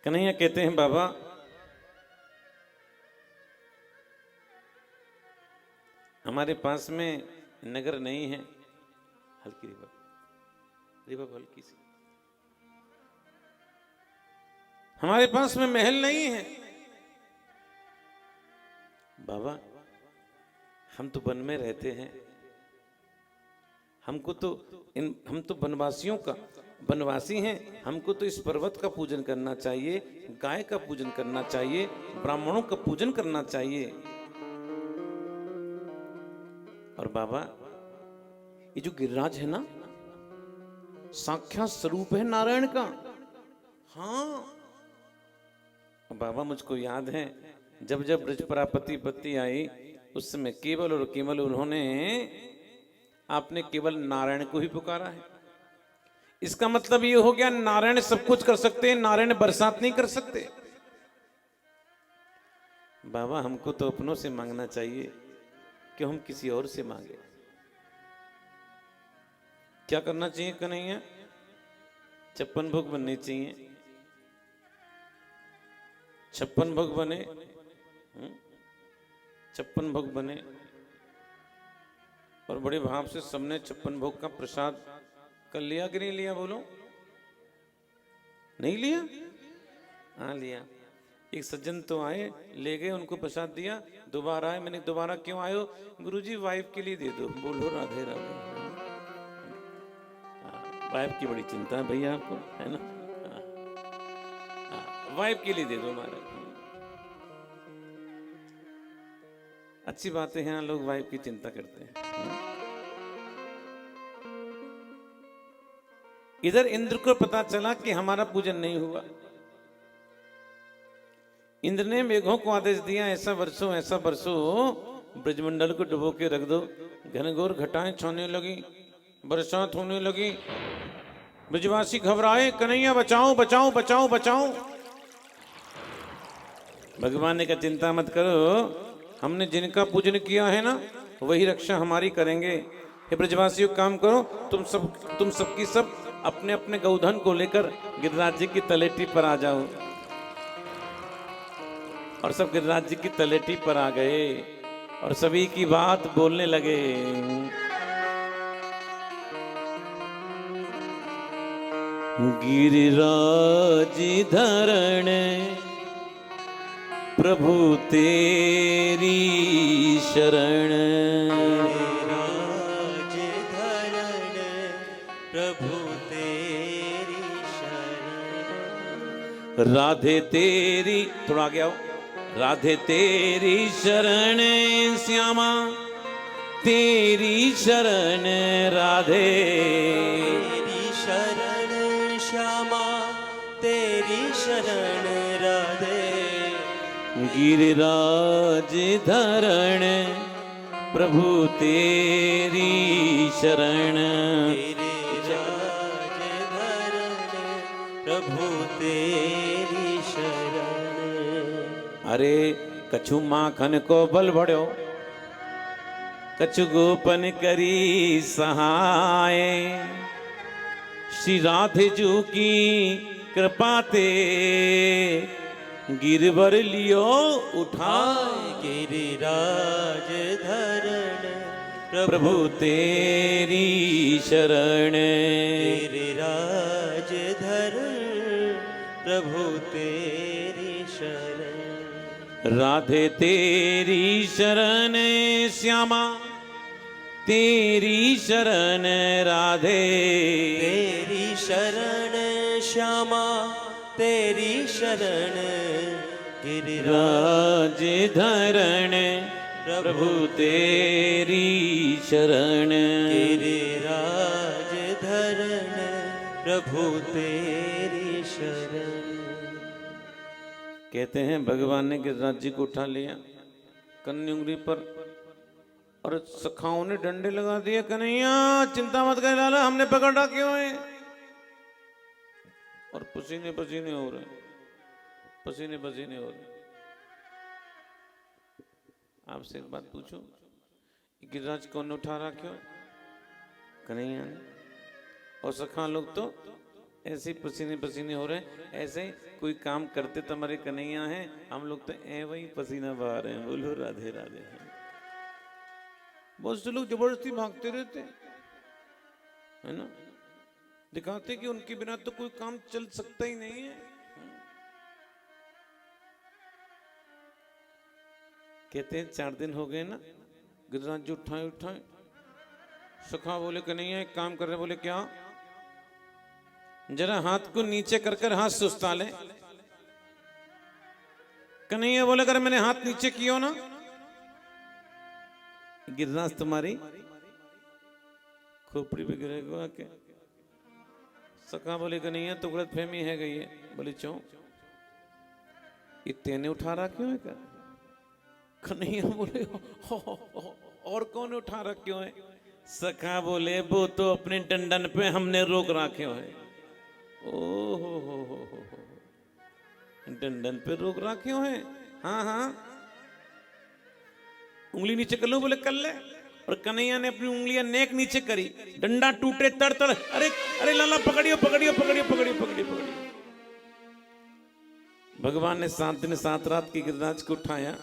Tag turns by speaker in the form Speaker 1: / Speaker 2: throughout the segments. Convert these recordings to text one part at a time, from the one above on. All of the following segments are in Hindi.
Speaker 1: कन्हैया कहते हैं बाबा हमारे पास में नगर नहीं है। हल्की रिवर्ब हल्की सी। हमारे पास में महल नहीं है बाबा, हम तो वन में रहते हैं। हम तो वनवासी हैं। हमको तो इस पर्वत का पूजन करना चाहिए, गाय का पूजन करना चाहिए, ब्राह्मणों का पूजन करना चाहिए। और बाबा ये जो गिरिराज है ना, साक्षात स्वरूप है नारायण का। हाँ बाबा, मुझको याद है जब जब ब्रजपरापति पत्ती आई उस समय केवल और केवल उन्होंने आपने केवल नारायण को ही पुकारा है। इसका मतलब ये हो गया नारायण सब कुछ कर सकते हैं, नारायण बरसात नहीं कर सकते। बाबा हमको तो अपनों से मांगना चाहिए, क्यों हम किसी और से मांगे। क्या करना चाहिए कन्हैया? 56 भोग बनने चाहिए। 56 भोग बने, 56 भोग बने और बड़े भाव से सबने 56 भोग का प्रसाद कर लिया कि नहीं लिया? बोलो, नहीं लिया? हाँ लिया। एक सज्जन तो आए, ले गए, उनको प्रसाद दिया, दोबारा आए। मैंने दोबारा क्यों आए हो? गुरुजी वाइफ के लिए दे दो। बोलो राधे राधे। वाइफ की बड़ी चिंता है भैया आपको, है ना? वाइफ के लिए दे दो महाराज। अच्छी बातें हैं, लोग वाइफ की चिंता करते हैं। इधर इंद्र को पता चला कि हमारा पूजन नहीं हुआ। इंद्र ने मेघों को आदेश दिया, ऐसा बरसो ब्रजमंडल को डुबो के रख दो। घनघोर घटाएं छाने लगी, बरसात होने लगी। ब्रजवासी घबराए, कन्हैया बचाओ बचाओ बचाओ बचाओ। भगवान ने कहा चिंता मत करो, हमने जिनका पूजन किया है ना वही रक्षा हमारी करेंगे। हे ब्रजवासियों, काम करो, तुम सबकी सब अपने अपने गौधन को लेकर गिरिराज जी की तलेटी पर आ जाओ। और सब गिरिराज जी की तलेटी पर आ गए और सभी की बात बोलने लगे। गिरिराज धरण प्रभु तेरी शरण,
Speaker 2: गिरिराज धरण प्रभु तेरी शरण।
Speaker 1: राधे तेरी, थोड़ा आगे आओ। राधे तेरी शरण श्यामा, तेरी शरण राधे।
Speaker 2: तेरी शरण श्यामा, तेरी शरण राधे।
Speaker 1: गिरिराज धरण प्रभु तेरी शरण,
Speaker 2: गिरिराज धरण प्रभु तेरी शरण।
Speaker 1: अरे कछु माखन को बल बढ़ो, कछु गोपन करी सहाय। श्री राधे जू की कृपा ते गिरवर लियो उठाए।
Speaker 2: गिरिराज धरण
Speaker 1: प्रभु तेरी शरण,
Speaker 2: गिरिराज धरण प्रभु तेरी शरण।
Speaker 1: राधे तेरी शरण श्यामा, तेरी शरण राधे।
Speaker 2: तेरी शरण श्यामा, तेरी शरण गिरिराज
Speaker 1: राज धरण प्रभु तेरी शरण,
Speaker 2: गिरिराज धरण प्रभु तेरी शरण।
Speaker 1: कहते हैं भगवान ने गिरिराज जी को उठा लिया कन्नी उंगली पर और सखाओं ने डंडे लगा दिए। कन्हैया चिंता मत कर लाला, हमने पकड़ा क्यों है? और पसीने पसीने हो रहे, पसीने पसीने हो रहे। आपसे एक बात पूछो, गिरिराज कौन ने उठा रहा? क्यों? कन्हैया ने। और सखा लोग तो ऐसे ही पसीने पसीने हो रहे हैं, ऐसे ही कोई काम करते तो हमारे कन्हैया हैं, हम लोग तो वही पसीना बहा रहे हैं। बोलो राधे राधे। बहुत से लोग जबरदस्ती भागते रहते हैं, है ना, दिखाते कि उनके बिना तो कोई काम चल सकता ही नहीं है। कहते हैं 4 दिन हो गए ना, गिरिराज जी उठाए। सखा बोले कन्हैया एक काम कर रहे। बोले क्या? जरा हाथ को नीचे कर हाथ सुस्ता ले। कन्हैया बोले अगर मैंने हाथ नीचे किया ना, गिरिराज तुम्हारी खोपड़ी पे गिरेगा आके। सखा बोले कन्हैया तो गलत फहमी है गई है। बोले क्यों? ये तेने उठा रहा क्यों है? कन्हैया बोले और कौन उठा रहा क्यों है? सखा बोले वो तो अपने डंडन पे हमने रोक रखे है। ओ हो, डंडन पे रोक रखे हैं। हाँ, उंगली नीचे कर लो। बोले कर ले। और कन्हैया ने अपनी उंगलियां नेक नीचे करी, डंडा टूटे तड़। अरे लाला पकड़ियो। भगवान ने 7 दिन 7 रात की गिरिराज को उठाया।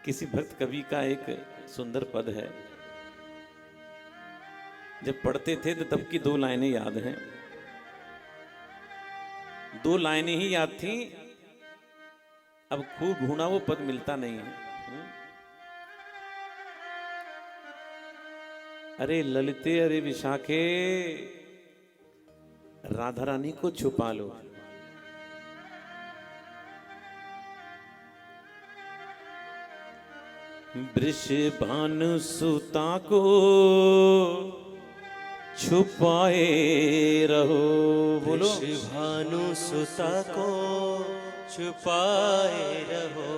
Speaker 1: किसी भक्त कवि का एक सुंदर पद है, जब पढ़ते थे तो तब की 2 लाइनें याद हैं। 2 लाइनें ही याद थी, अब खूब ढूंढा वो पद मिलता नहीं है। अरे ललिते अरे विशाखे, राधा रानी को छुपा लो। वृषभानु सुता को छुपाए रहो। बोलो
Speaker 2: वृषभानु सुता को छुपाए रहो।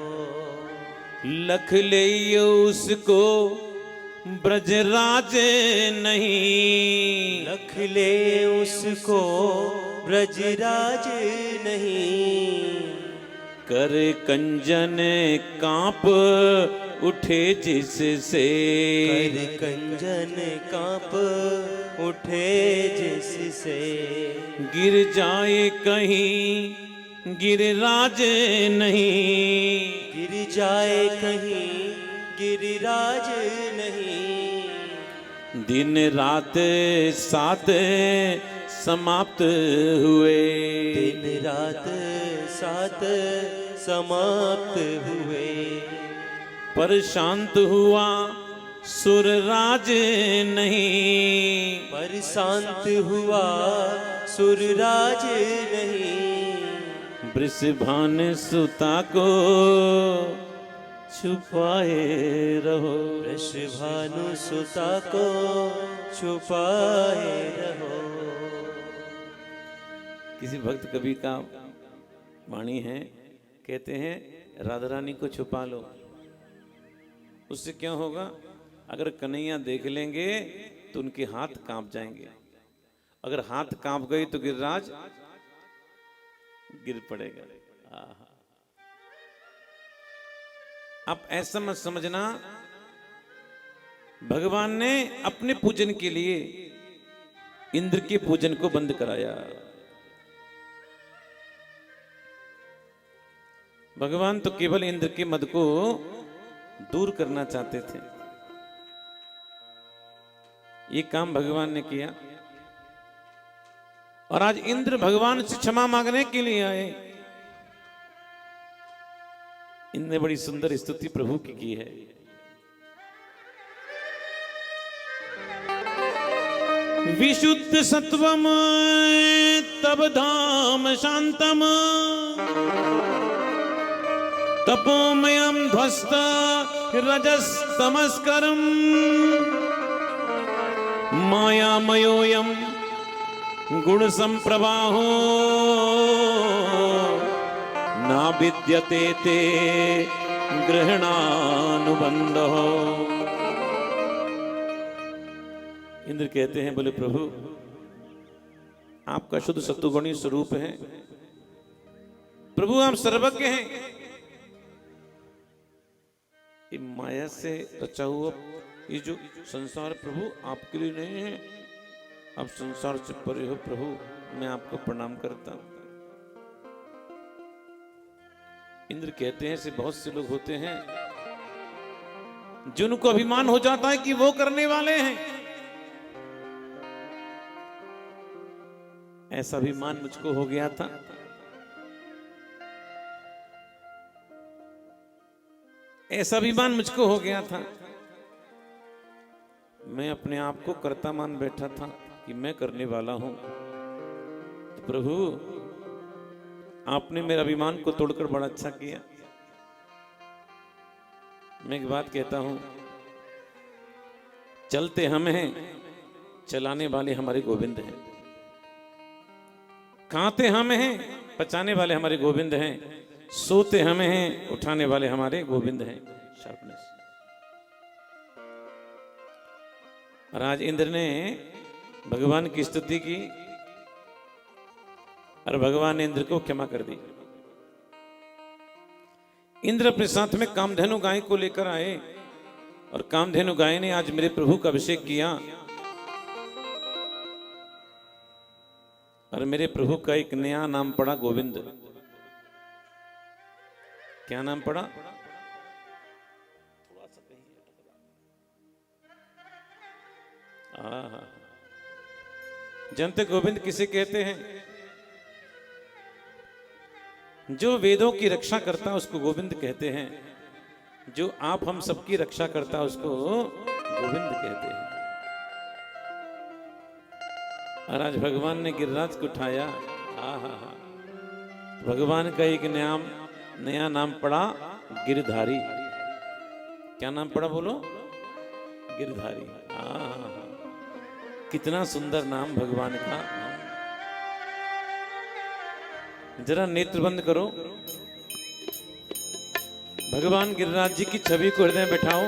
Speaker 1: लख ले उसको ब्रजराज नहीं।
Speaker 2: लख ले उसको ब्रजराज नहीं।
Speaker 1: कर कंजन कांप उठे जिससे।
Speaker 2: कर कंजन कांप उठे जिससे।
Speaker 1: गिर जाए कहीं गिरिराज नहीं।
Speaker 2: गिर जाए कहीं गिरिराज नहीं।
Speaker 1: दिन रात 7 समाप्त हुए।
Speaker 2: दिन रात 7 समाप्त हुए।
Speaker 1: पर शांत हुआ सुरराज नहीं।
Speaker 2: पर शांत हुआ सुरराज नहीं।
Speaker 1: वृषभान सुता को छुपाए रहो।
Speaker 2: वृषभानु सुता को छुपाए रहो।
Speaker 1: किसी भक्त कवि का वाणी है, कहते हैं राधा रानी को छुपा लो। उससे क्या होगा? अगर कन्हैया देख लेंगे तो उनके हाथ कांप जाएंगे। अगर हाथ कांप गई तो गिरिराज गिर पड़ेगा। आप ऐसा मत समझना, भगवान ने अपने पूजन के लिए इंद्र के पूजन को बंद कराया। भगवान तो केवल इंद्र के मद को दूर करना चाहते थे। ये काम भगवान ने किया। और आज इंद्र भगवान से क्षमा मांगने के लिए आए। इनने बड़ी सुंदर स्तुति प्रभु की है। विशुद्ध सत्वम तब धाम शांतम। तपोमयम ध्वस्त रजस्तमस्करम। मायामयोयम गुण संप्रवाहो। ना विद्यते ते ग्रहणानुबंधो। इंद्र कहते हैं, बोले प्रभु आपका शुद्ध सत्वगुणी स्वरूप है। प्रभु आप सर्वज्ञ हैं। ये माया से रचा हुआ ये जो संसार प्रभु आपके लिए नहीं है, आप संसार से परे हो प्रभु, मैं आपको प्रणाम करता हूं। इंद्र कहते हैं ऐसे बहुत से लोग होते हैं जिनको अभिमान हो जाता है कि वो करने वाले हैं। ऐसा अभिमान मुझको हो गया था। ऐसा अभिमान मुझको हो गया था, मैं अपने आप को कर्ता मान बैठा था कि मैं करने वाला हूं। तो प्रभु आपने मेरे अभिमान को तोड़कर बड़ा अच्छा किया। मैं एक बात कहता हूं, चलते हम हैं, चलाने वाले हमारे गोविंद हैं। खाते हम हैं, पचाने वाले हमारे गोविंद हैं। सोते हम हैं, उठाने वाले हमारे गोविंद हैं। शार्पनेस। और आज इंद्र ने भगवान की स्तुति की और भगवान ने इंद्र को क्षमा कर दी। इंद्र अपने साथ में कामधेनु गाय को लेकर आए और कामधेनु गाय ने आज मेरे प्रभु का अभिषेक किया और मेरे प्रभु का एक नया नाम पड़ा गोविंद। क्या नाम पड़ा? जानते गोविंद किसे कहते हैं? जो वेदों की रक्षा करता है उसको गोविंद कहते हैं। जो आप हम सबकी रक्षा करता है उसको गोविंद कहते हैं। और आज भगवान ने गिरिराज को उठाया। भगवान का एक नया नाम पड़ा गिरधारी। क्या नाम पड़ा बोलो? गिरधारी। कितना सुंदर नाम भगवान का। जरा नेत्र बंद करो, भगवान गिरिराज जी की छवि को हृदय में बैठाओ।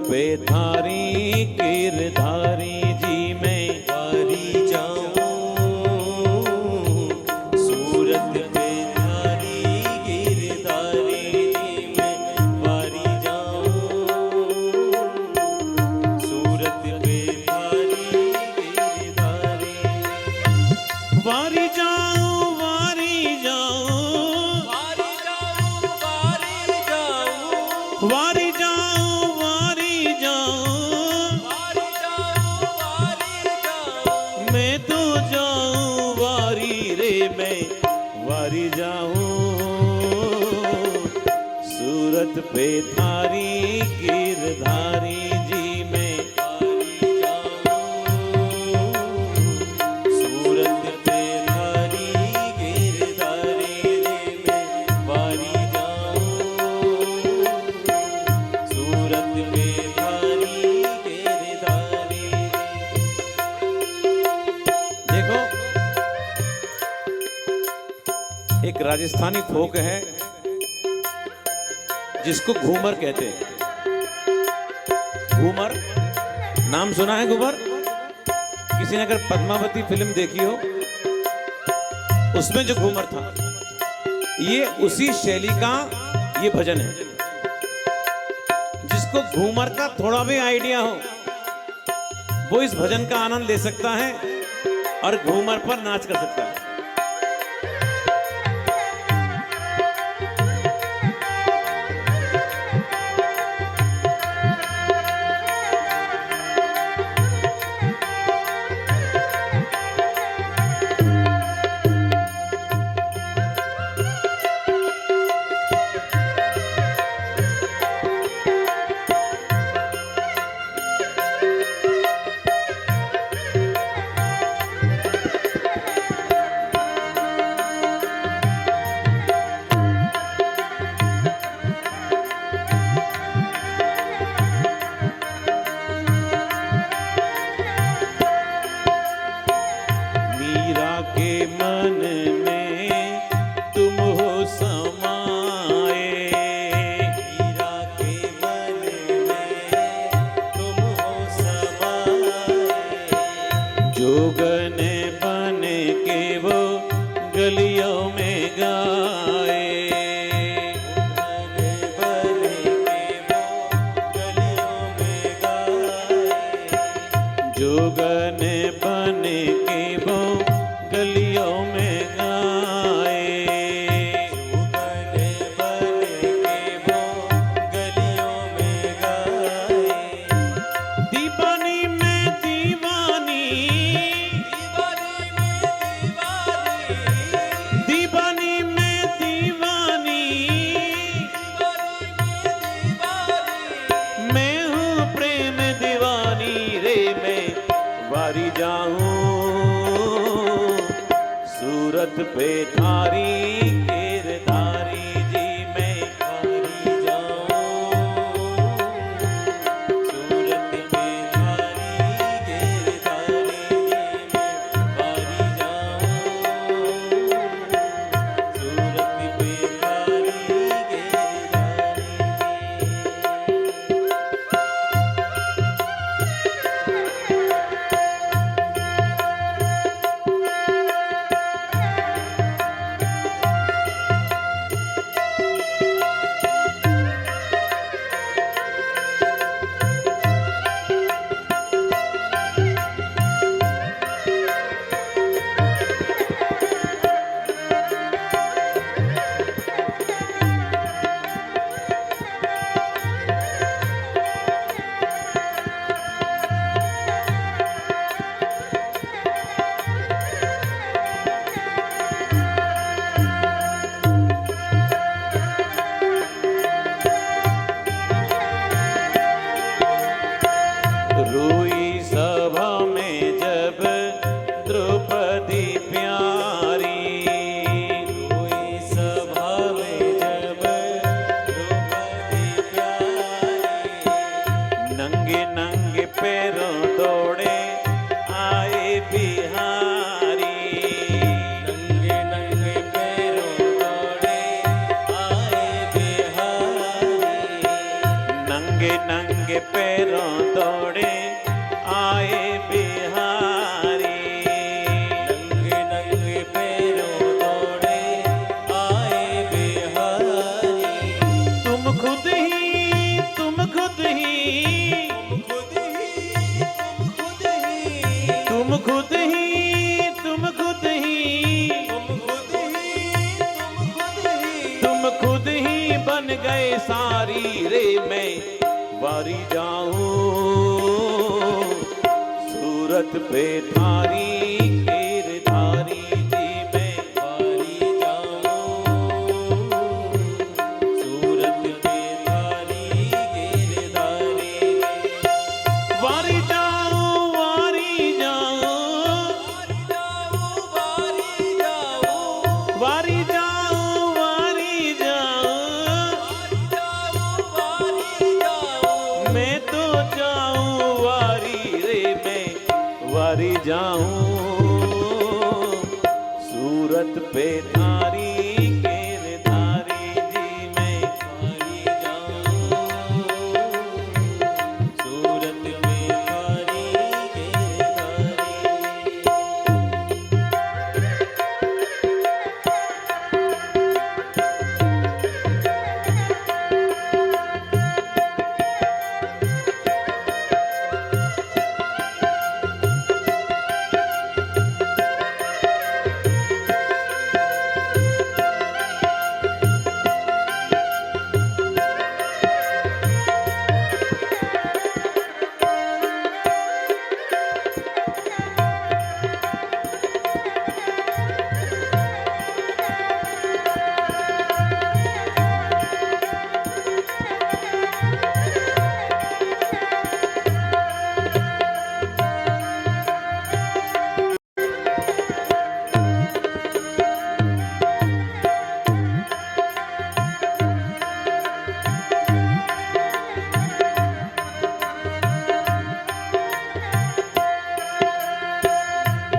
Speaker 1: पे धारी गिरधारी जी मैं वारी जाऊं। सूरत पे धारी गिरधारी जी मैं वारी जाऊं। सूरत पे धारी गिरधारी वारी जाऊं, वारी जाऊं, वारी जाऊं, वारी जाऊं, वारी वारी जाऊं। सूरत पे धारी गिरधारी जी मैं वारी जाऊं। सूरत पे धारी गिरधारी जी मैं वारी जाऊं। सूरत पे धारी गिरधारी। देखो एक राजस्थानी फोक है जिसको घूमर कहते हैं। घूमर नाम सुना है? घूमर किसी ने अगर पद्मावती फिल्म देखी हो, उसमें जो घूमर था, ये उसी शैली का ये भजन है। जिसको घूमर का थोड़ा भी आइडिया हो वो इस भजन का आनंद ले सकता है और घूमर पर नाच कर सकता है। पे थारी गिरधारी जी मैं
Speaker 2: वारी जाऊं, सूरत पे थारी गिरधारी जी मैं वारी जाऊं, सूरत पे थारी
Speaker 1: रोई सभा में जब द्रौपदी प्यारी,
Speaker 2: रोई सभा में जब द्रौपदी प्यारी,
Speaker 1: नंगे नंगे पैरों दौड़े आए बिहारी,
Speaker 2: नंगे नंगे पैरों दौड़े आए बिहारी,
Speaker 1: नंगे नंगे पैरों दौड़े आए बिहारी।
Speaker 2: नंगे नंगे पैरों दौड़े आए बिहारी।
Speaker 1: तुम खुद ही तुम खुद ही
Speaker 2: खुद ही खुद ही
Speaker 1: तुम खुद ही तुम खुद ही
Speaker 2: तुम खुद ही
Speaker 1: तुम खुद ही बन गए सारी रे मैं वारी जाऊं, सूरत पे थारी गिरधारी जी मैं
Speaker 2: वारी जाऊं, सूरत पे थारी गिरधारी
Speaker 1: वारी जाऊं वारी जाऊं
Speaker 2: वारी जाऊं
Speaker 1: वारी जाऊं वारी जाऊं मैं तो जाऊं वारी रे मैं वारी जाऊं, सूरत पे थारी गिरधारी जी मैं
Speaker 2: वारी जाऊं, सूरत पे थारी गिरधारी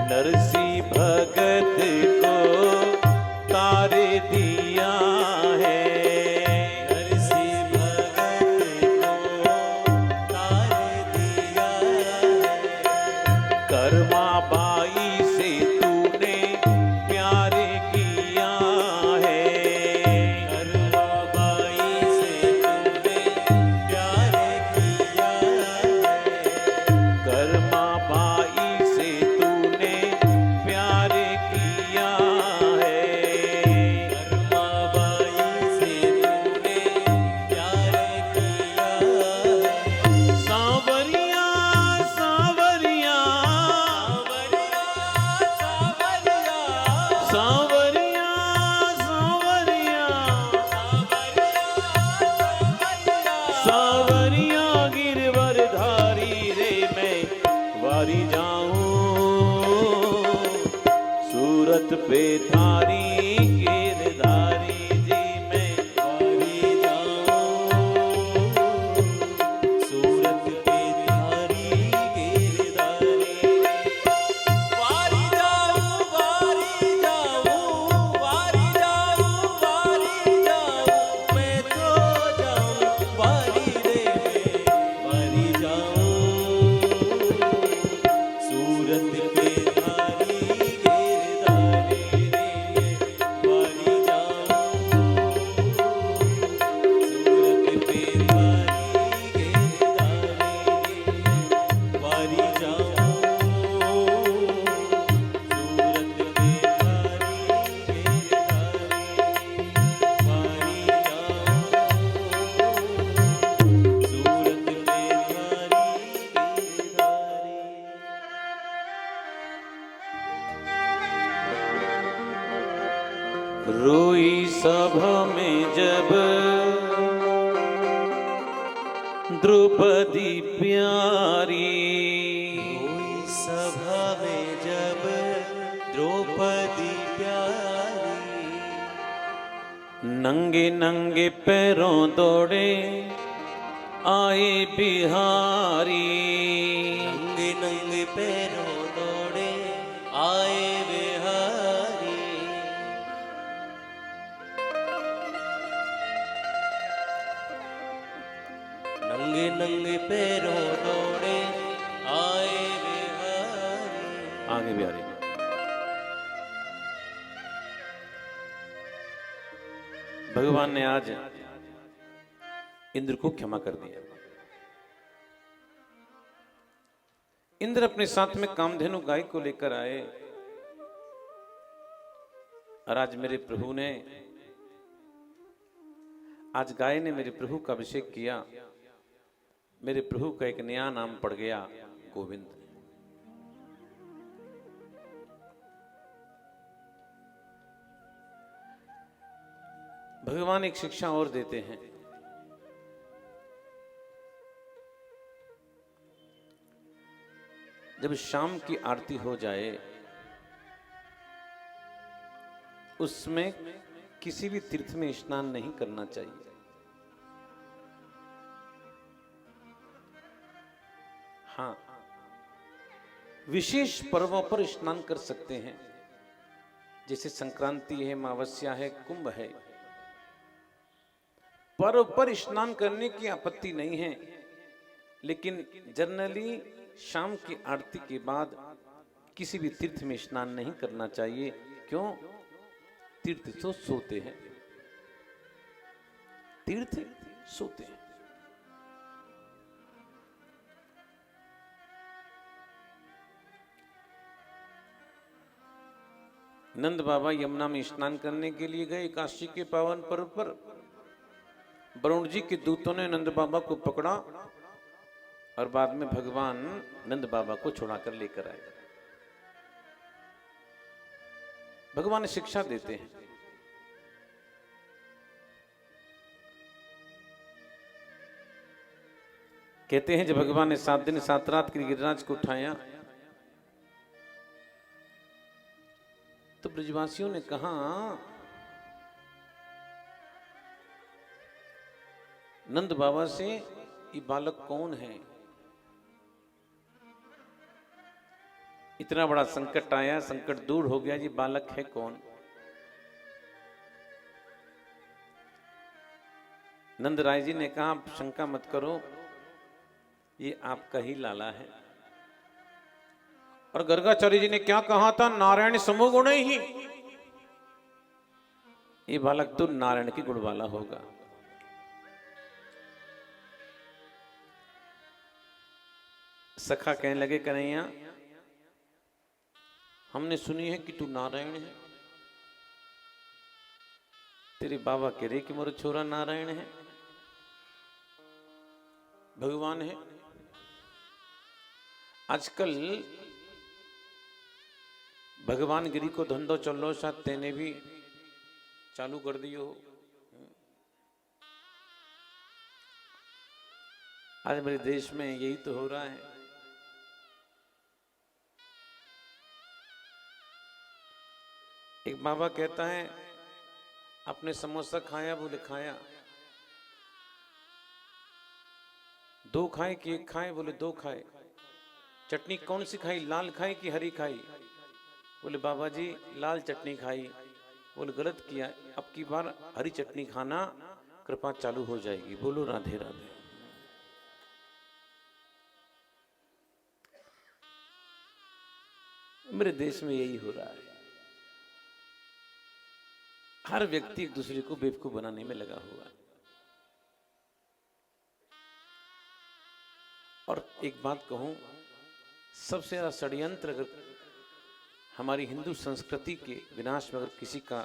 Speaker 1: नरसी भगत को तारे दिया है,
Speaker 2: नरसी भगत को तारे दिया है,
Speaker 1: कर्मा बाई से तूने प्यार किया है,
Speaker 2: कर्मा बाई से तूने प्यार किया है,
Speaker 1: कर्मा बाई से तूने प्यार किया है,
Speaker 2: कर्मा बाई से तूने प्यार किया है।
Speaker 1: सांवरिया सांवरिया
Speaker 2: सावरिया सावरिया
Speaker 1: सांवरिया सांवरिया सांवरिया गिरवर धारी रे मैं वारी जाऊं, सूरत पे थारी द्रौपदी प्यारी।
Speaker 2: हुई सभा में जब द्रौपदी प्यारी,
Speaker 1: नंगे नंगे पैरों दौड़े आए बिहारी।
Speaker 2: नंगे नंगे पैरों दौड़े आए बिहारी। नंगे नंगे पैरों दौड़े आए बिहारी।
Speaker 1: आगे बिहारी। भगवान ने आज इंद्र को क्षमा कर दिया। इंद्र अपने साथ में कामधेनु गाय को लेकर आए और आज मेरे प्रभु ने, आज गाय ने मेरे प्रभु का अभिषेक किया। मेरे प्रभु का एक नया नाम पड़ गया, गोविंद। भगवान एक शिक्षा और देते हैं। जब शाम की आरती हो जाए, उसमें किसी भी तीर्थ में स्नान नहीं करना चाहिए। हाँ, विशेष पर्वों पर स्नान कर सकते हैं, जैसे संक्रांति है, अमावस्या है, कुंभ है। पर्व पर स्नान करने की आपत्ति नहीं है, लेकिन जनरली शाम की आरती के बाद किसी भी तीर्थ में स्नान नहीं करना चाहिए। क्यों? तीर्थ तो सोते हैं, तीर्थ सोते हैं। नंद बाबा यमुना में स्नान करने के लिए गए काशी के पावन पर्व पर। वरुण जी के दूतों ने नंद बाबा को पकड़ा और बाद में भगवान नंद बाबा को छुड़ाकर लेकर आए। भगवान शिक्षा देते हैं। कहते हैं जब भगवान ने 7 दिन 7 रात के गिरिराज को उठाया तो ब्रजवासियों ने कहा, नंद बाबा से ये बालक कौन है? इतना बड़ा संकट आया, संकट दूर हो गया, ये बालक है कौन? नंद राय जी ने कहा, शंका मत करो, ये आपका ही लाला है। और गर्गाचार्य जी ने क्या कहा था? नारायण समूह गुण ही, ये बालक तो नारायण की गुण वाला होगा। सखा कहने लगे, कन्हैया हमने सुनी है कि तू नारायण है। तेरे बाबा कह रहे कि मोरा छोरा नारायण है, भगवान है। आजकल भगवान गिरी को धंधो चल लो, शायद तेने भी चालू कर दियो। आज मेरे देश में यही तो हो रहा है। एक बाबा कहता है, आपने समोसा खाया? बोले खाया। 2 खाए कि 1 खाए? बोले 2 खाए। चटनी कौन सी खाई, लाल खाई कि हरी खाई? बोले बाबा जी लाल चटनी खाई। बोले गलत किया, अब की बार हरी चटनी खाना, कृपा चालू हो जाएगी। बोलो राधे राधे। मेरे देश में यही हो रहा है। हर व्यक्ति एक दूसरे को बेवकूफ बनाने में लगा हुआ है। और एक बात कहूं, सबसे ज्यादा षड्यंत्र अगर हमारी हिंदू संस्कृति के विनाश में अगर किसी का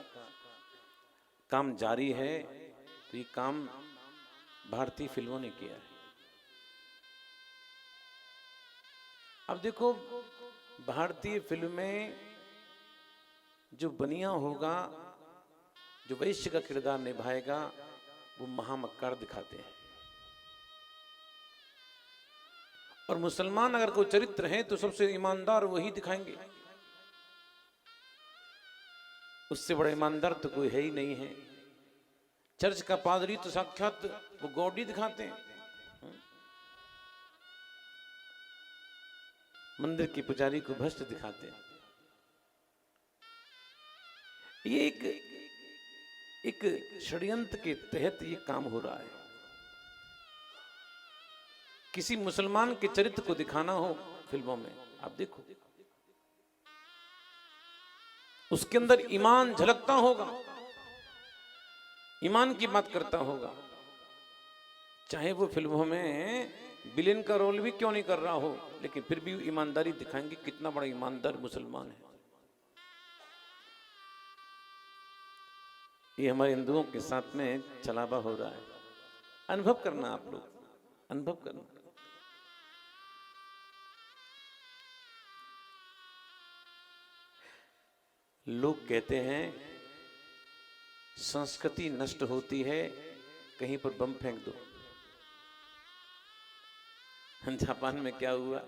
Speaker 1: काम जारी है तो ये काम भारतीय फिल्मों ने किया है। अब देखो, भारतीय फिल्म में जो बनिया होगा, जो वैश्य का किरदार निभाएगा, वो महामक्कार दिखाते हैं। और मुसलमान अगर कोई चरित्र है तो सबसे ईमानदार वही दिखाएंगे, उससे बड़ा ईमानदार तो कोई है ही नहीं है। चर्च का पादरी तो साक्षात वो गॉड ही दिखाते हैं। मंदिर के पुजारी को भ्रष्ट दिखाते हैं। ये एक षड्यंत्र के तहत ये काम हो रहा है। किसी मुसलमान के चरित्र को दिखाना हो फिल्मों में, आप देखो उसके अंदर ईमान झलकता होगा, ईमान की बात करता होगा, चाहे वो फिल्मों में विलेन का रोल भी क्यों नहीं कर रहा हो, लेकिन फिर भी ईमानदारी दिखाएंगे, कितना बड़ा ईमानदार मुसलमान है। ये हमारे हिंदुओं के साथ में छलावा हो रहा है। अनुभव करना, आप लोग अनुभव करना। लोग कहते हैं संस्कृति नष्ट होती है, कहीं पर बम फेंक दो। जापान में क्या हुआ,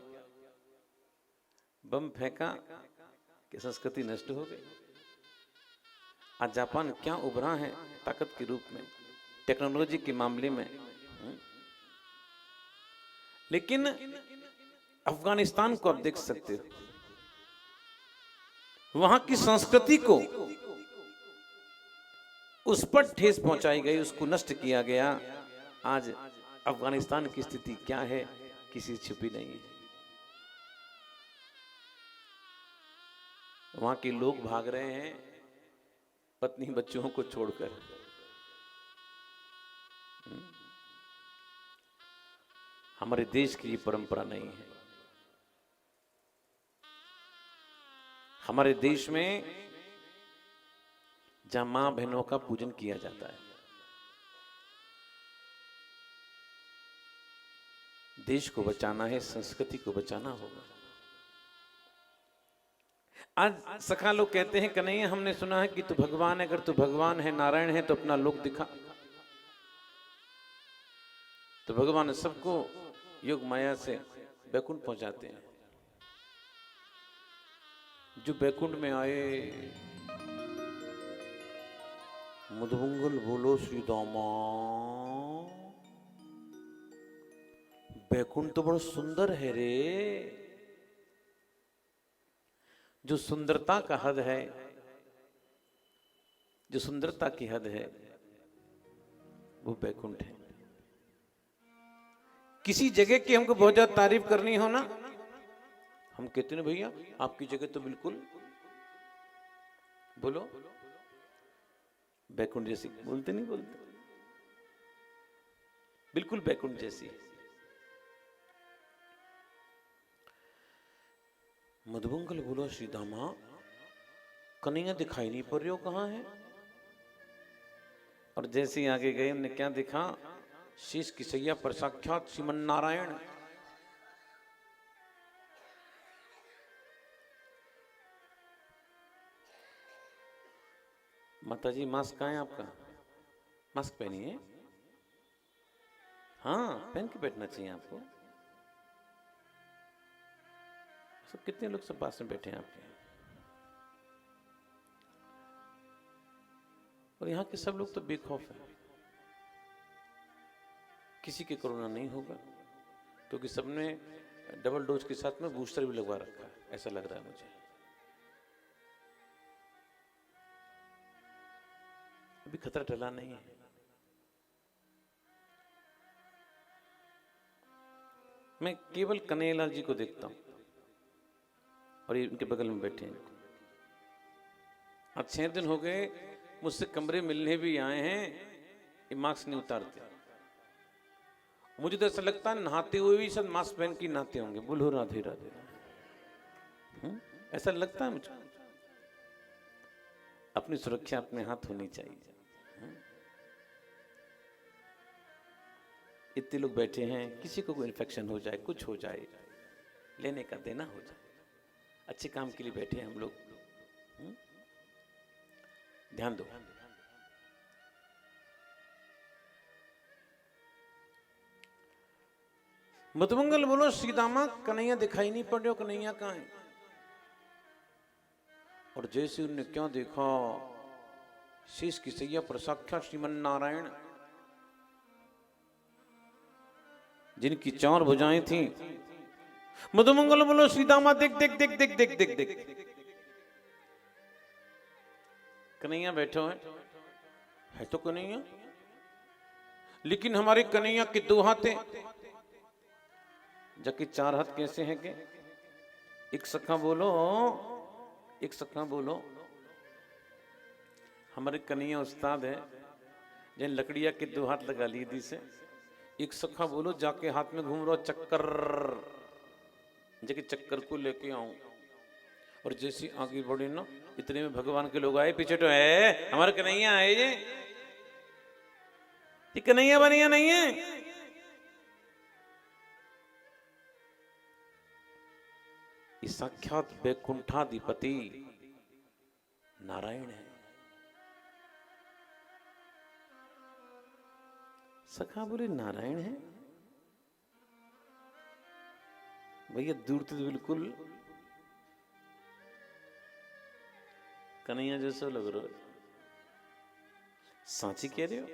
Speaker 1: बम फेंका कि संस्कृति नष्ट हो गई। आज जापान क्या उभरा है ताकत के रूप में, टेक्नोलॉजी के मामले में। लेकिन अफगानिस्तान को आप देख सकते हो, वहां की संस्कृति को उस पर ठेस पहुंचाई गई, उसको नष्ट किया गया। आज अफगानिस्तान की स्थिति क्या है, किसी छुपी नहीं है। वहां के लोग भाग रहे हैं पत्नी बच्चों को छोड़कर। हमारे देश की ये परंपरा नहीं है। हमारे देश में जहां मां बहनों का पूजन किया जाता है, देश को बचाना है, संस्कृति को बचाना होगा। आज सखा लोग कहते हैं कन्हैया, हमने सुना है कि तू भगवान है, अगर तू भगवान है, नारायण है, तो अपना लोक दिखा। तो भगवान सबको योग माया से बैकुंठ पहुंचाते हैं। जो बैकुंठ में आए, मधुमंगल बोलो श्री दामा। बैकुंठ तो बड़ा सुंदर है रे। जो सुंदरता का हद है, जो सुंदरता की हद है, वो बैकुंठ है। किसी जगह की हमको बहुत ज्यादा तारीफ करनी हो ना, हम कहते हैं भैया आपकी जगह तो बिल्कुल बोलो बैकुंठ जैसी। बोलते नहीं बोलते, बिल्कुल बैकुंठ जैसी। मधुमंगल बोलो श्री दामा, कन्हैया दिखाई नहीं पड़ रहे हो, कहां है? और जैसे ही आगे गए, हमने क्या देखा, शीश की सैया पर साक्षात श्रीमन नारायण। माताजी मास्क कहाँ है आपका? मास्क पहनिए। हाँ, पहन के बैठना चाहिए आपको। सब कितने लोग सब पास में बैठे हैं आपके, और यहाँ के सब लोग तो बेखौफ है। किसी के कोरोना नहीं होगा, क्योंकि सबने डबल डोज के साथ में बूस्टर भी लगवा रखा है, ऐसा लग रहा है मुझे। अभी खतरा टला नहीं है। मैं केवल कन्हैयालाल जी को देखता हूं, और ये उनके बगल में बैठे हैं। आज 6 दिन हो गए, मुझसे कमरे मिलने भी आए हैं, ये मास्क नहीं उतारते। मुझे तो ऐसा लगता है नहाते हुए भी सब मास्क पहन के नहाते होंगे। बोलो राधे राधे। ऐसा लगता है मुझे। अपनी सुरक्षा अपने हाथ होनी चाहिए। इतने लोग बैठे हैं, किसी को कोई इन्फेक्शन हो जाए, कुछ हो जाए, लेने का देना हो जाए। अच्छे काम के लिए बैठे हैं हम लोग। ध्यान दो। मतमंगल बोलो सीतामा, कन्हैया दिखाई नहीं पड़ रहे, कन्हैया कहाँ है? और जैसे उन्हें क्या देखा, शेष की सैया पर साक्षात श्रीमन नारायण, जिनकी 4 भुजाएं थी। मधुमंगल बोलो सीतामा, देख देख देख देख देख देख देख, कन्हैया बैठे है तो कन्हैया, लेकिन हमारे कन्हैया के 2 हाथ हैं, जबकि 4 हाथ कैसे हैं के? एक सखा बोलो, एक सखा बोलो। हमारे कन्हैया उस्ताद है, जिन लकड़िया के 2 हाथ लगा ली दी से। एक सखा बोलो, जाके हाथ में घूम रहा चक्कर, जबकि चक्कर को लेके आऊं। और जैसी आगे बढ़े ना, इतने में भगवान के लोग आए, पीछे तो है हमारे कन्हैया है, ये कन्हैया बनिया नहीं है। ये साक्षात वैकुंठाधिपति नारायण है। सखा बोले नारायण है भैया, दूर तो बिल्कुल कन्हैया जैसा लग रहा है। सांची कह रहे हो?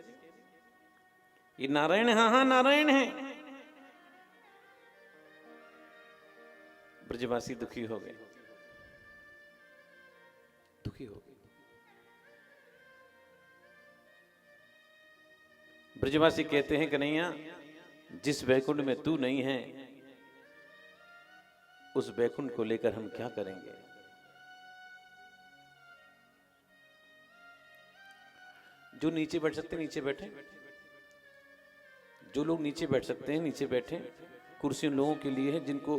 Speaker 1: ये नारायण है? हाँ हाँ नारायण है। ब्रजवासी दुखी हो गए, दुखी हो गए। ब्रजवासी कहते हैं कन्हैया, जिस वैकुंठ में तू नहीं है, उस वैकुंठ को लेकर हम क्या करेंगे? जो नीचे बैठ सकते हैं नीचे बैठे, जो लोग नीचे बैठ सकते हैं नीचे बैठे। कुर्सी उन लोगों के लिए है जिनको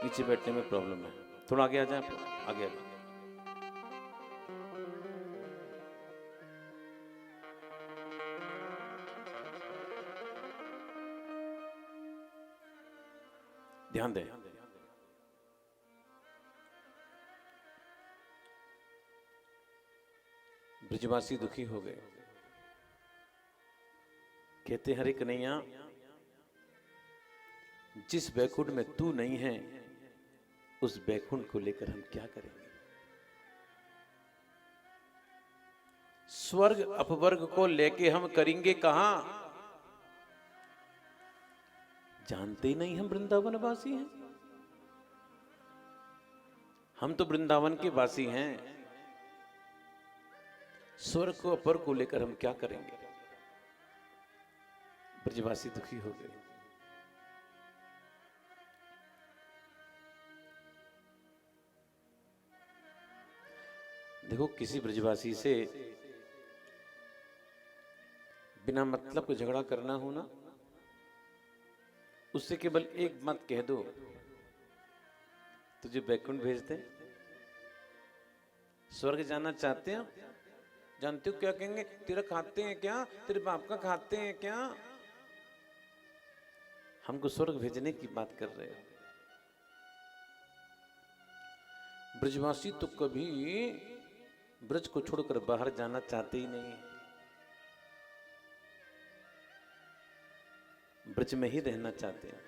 Speaker 1: नीचे बैठने में प्रॉब्लम है। थोड़ा आगे आ जाए, आगे आ जाए। ध्यान दें, ब्रजवासी दुखी हो गए, कहते हरे कन्हैया, जिस वैकुंठ में तू नहीं है, उस वैकुंठ को लेकर हम क्या करेंगे? स्वर्ग अपवर्ग को लेके हम करेंगे कहां? जानते ही नहीं हम वृंदावन वासी हैं। हम तो वृंदावन के वासी हैं। स्वर्ग को अपर को लेकर हम क्या करेंगे? ब्रजवासी दुखी हो गए। देखो, किसी ब्रजवासी से बिना मतलब को झगड़ा करना हो ना, उससे केवल एक बात कह दो, तुझे वैकुंठ भेज दे। स्वर्ग जाना चाहते हो? जानते हो क्या कहेंगे? तेरा खाते हैं क्या? तेरे बाप का खाते हैं क्या? हमको स्वर्ग भेजने की बात कर रहे हो। ब्रजवासी तो कभी ब्रज को छोड़कर बाहर जाना चाहते ही नहीं, ब्रज में ही रहना चाहते हैं।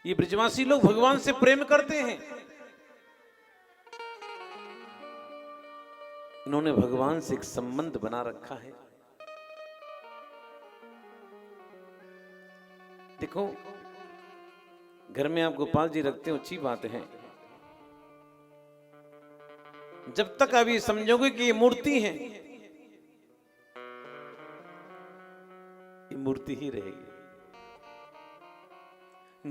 Speaker 1: ये ब्रजवासी लोग भगवान से प्रेम करते हैं। इन्होंने भगवान से एक संबंध बना रखा है। देखो, घर में आप गोपाल जी रखते हो, अच्छी बात है। जब तक आप ये समझोगे कि ये मूर्ति है, ये मूर्ति ही रहेगी।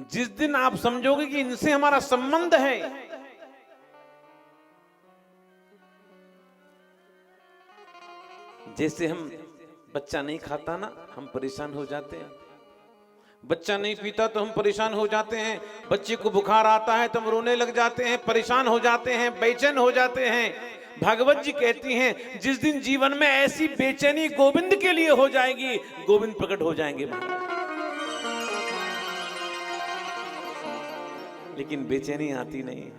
Speaker 1: जिस दिन आप समझोगे कि इनसे हमारा संबंध है, जैसे हम बच्चा नहीं खाता ना, हम परेशान हो जाते हैं। बच्चा नहीं पीता तो हम परेशान हो जाते हैं। बच्चे को बुखार आता है तो हम रोने लग जाते हैं, परेशान हो जाते हैं, बेचैन हो जाते हैं। भागवत जी कहती हैं, जिस दिन जीवन में ऐसी बेचैनी गोविंद के लिए हो जाएगी, गोविंद प्रकट हो जाएंगे महाराज। लेकिन बेचैनी आती नहीं है।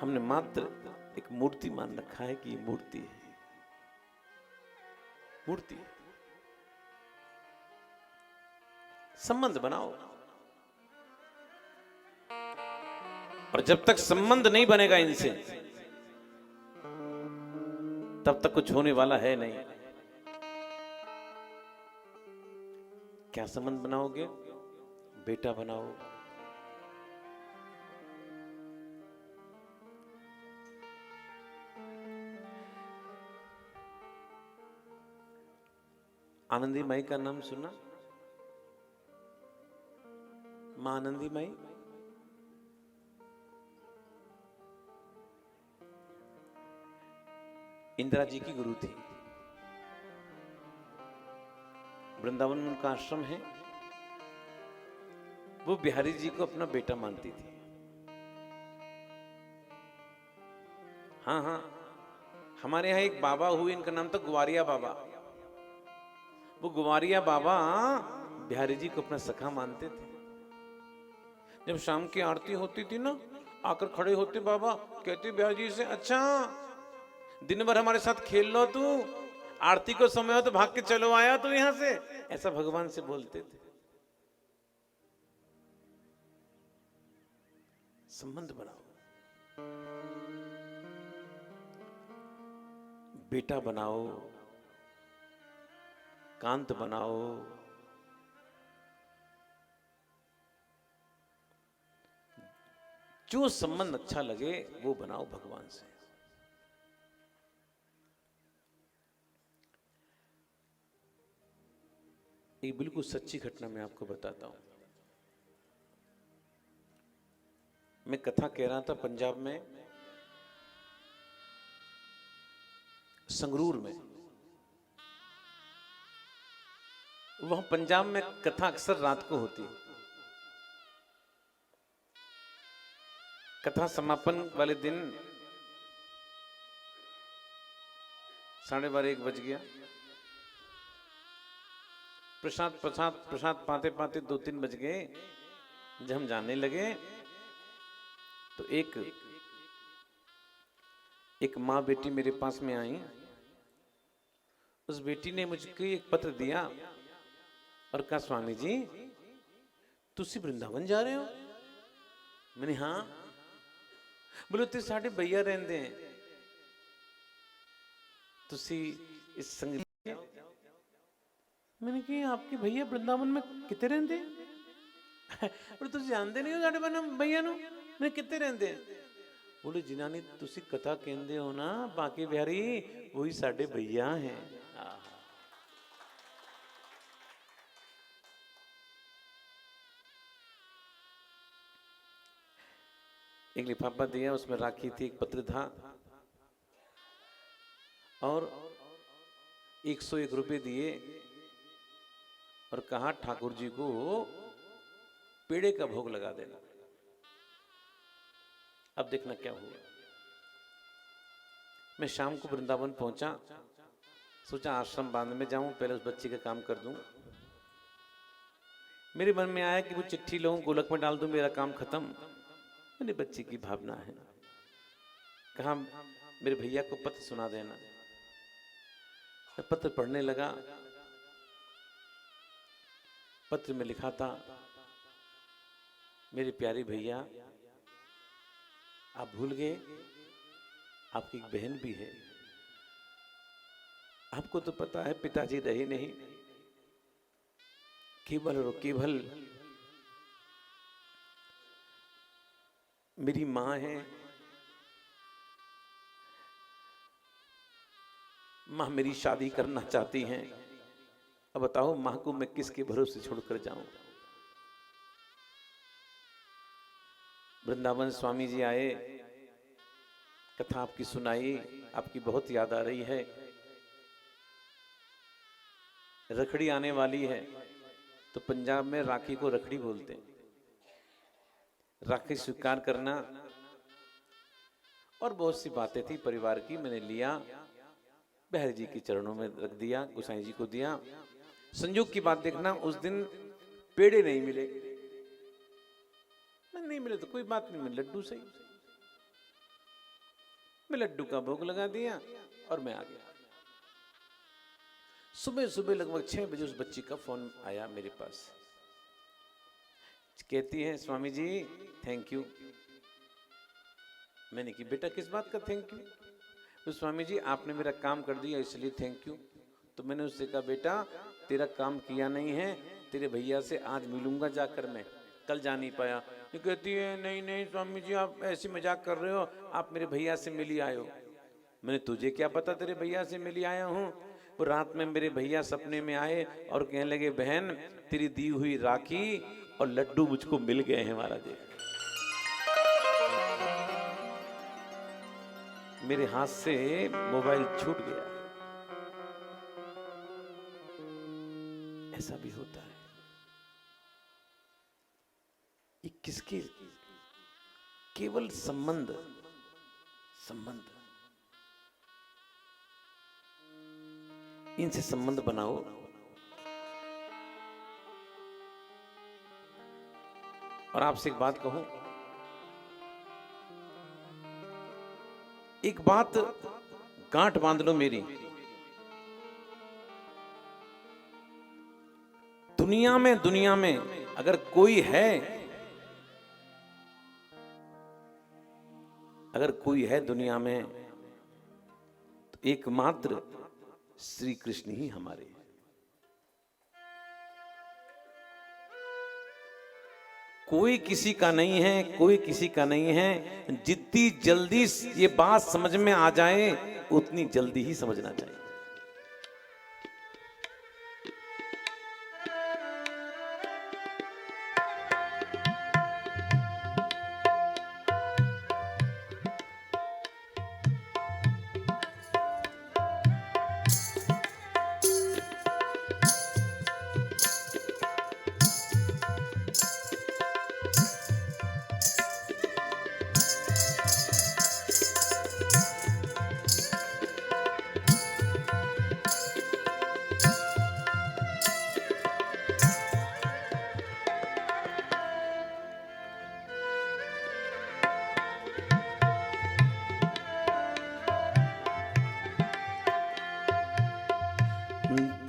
Speaker 1: हमने मात्र एक मूर्ति मान रखा है कि ये मूर्ति है, मूर्ति है। संबंध बनाओ। और जब तक संबंध नहीं बनेगा इनसे, तब तक कुछ होने वाला है नहीं। क्या संबंध बनाओगे? बेटा बनाओ, आनंदी माई का नाम सुना? मां आनंदी माई इंदिरा जी की गुरु थी। वृंदावन में उनका आश्रम है। वो बिहारी जी को अपना बेटा मानती थी। हाँ हाँ, हमारे यहाँ एक बाबा हुए, इनका नाम था गुवारिया बाबा। वो गुवारिया बाबा बिहारी जी को अपना सखा मानते थे। जब शाम की आरती होती थी ना, आकर खड़े होते बाबा, कहते बिहारी जी से, अच्छा दिन भर हमारे साथ खेल लो तू, आरती को समय हो तो भाग के चलो आया तू यहां से, ऐसा भगवान से बोलते थे। संबंध बनाओ, बेटा बनाओ, कांत बनाओ, जो संबंध अच्छा लगे वो बनाओ भगवान से। एक बिल्कुल सच्ची घटना मैं आपको बताता हूं। मैं कथा कह रहा था पंजाब में, संगरूर में। वहां पंजाब में कथा अक्सर रात को होती है। कथा समापन वाले दिन 12:30 1 बज गया। प्रसाद प्रसाद प्रसाद पाते पाते 2-3 बज गए। जब हम जाने लगे तो एक माँ बेटी मेरे पास में आई। उस बेटी ने मुझको एक पत्र दिया और कहा, स्वामी जी तुसी वृंदावन जा रहे हो? मैंने हाँ। बोले ते साढ़े भैया रहंदे हैं, तुसी इस संगत। मैंने कहा आपके भैया वृंदावन में कितने रहंदे? बोले तुसी जानते नहीं हो साढ़े भैया नु? मैं कितने रहंदे? बोले जिन्हां ने तुसी कथा कहंदे हो ना बाकी बिहारी, वही साढ़े भैया हैं। एक लिफाफा दिया, उसमें राखी थी, एक पत्र था और 101 रुपए दिए और कहा ठाकुर जी को पेड़े का भोग लगा देना। अब देखना क्या हुआ। मैं शाम को वृंदावन पहुंचा, सोचा आश्रम बांध में जाऊं, पहले उस बच्ची का काम कर दूं। मेरे मन में आया कि वो चिट्ठी लूं, गोलक में डाल दूं, मेरा काम खत्म। मेरे बच्ची की भावना है, कहा मेरे भैया को पत्र सुना देना। मैं पत्र पढ़ने लगा। पत्र में लिखा था, मेरे प्यारे भैया आप भूल गए, आपकी एक बहन भी है। आपको तो पता है पिताजी रहे नहीं, केवल और केवल मेरी मां है। मां मेरी शादी करना चाहती हैं। अब बताओ मां को मैं किसके भरोसे छोड़कर जाऊं? वृंदावन स्वामी जी आए, कथा आपकी सुनाई, आपकी बहुत याद आ रही है। रखड़ी आने वाली है, तो पंजाब में राखी को रखड़ी बोलते हैं। राखी स्वीकार करना और बहुत सी बातें थी परिवार की, मैंने लिया, बिहारी जी के चरणों में रख दिया, गोसाई जी को दिया। संयोग की बात देखना, उस दिन पेड़े नहीं मिले। नहीं मिले तो कोई बात नहीं, मैं लड्डू सही। मैं लड्डू का भोग लगा दिया और मैं आ गया। सुबह सुबह लगभग 6 बजे उस बच्ची का फोन आया मेरे पास। कहती है स्वामी जी थैंक यू। मैंने की बेटा किस बात का थैंक यू? तो स्वामी जी आपने मेरा काम कर दिया इसलिए थैंक यू। तो मैंने उससे कहा बेटा तेरा काम किया नहीं है, तेरे भैया से आज मिलूंगा जाकर, मैं कल जा नहीं पाया। ये कहती है नहीं नहीं स्वामी जी आप ऐसी मजाक कर रहे हो, आप मेरे भैया से मिली आए हो। मैंने तुझे क्या पता तेरे भैया से मिली आया हूँ? वो रात में मेरे भैया सपने में आए और कहने लगे बहन तेरी दी हुई राखी और लड्डू मुझको मिल गए हैं महाराज। मेरे हाथ से मोबाइल छूट गया। ऐसा भी होता है। ये किसके? केवल संबंध इनसे संबंध बनाओ। और आपसे एक बात कहूं, एक बात गांठ बांध लो मेरी। दुनिया में अगर कोई है दुनिया में तो एकमात्र श्री कृष्ण ही हमारे हैं। कोई किसी का नहीं है, कोई किसी का नहीं है। जितनी जल्दी ये बात समझ में आ जाए उतनी जल्दी ही समझना चाहिए।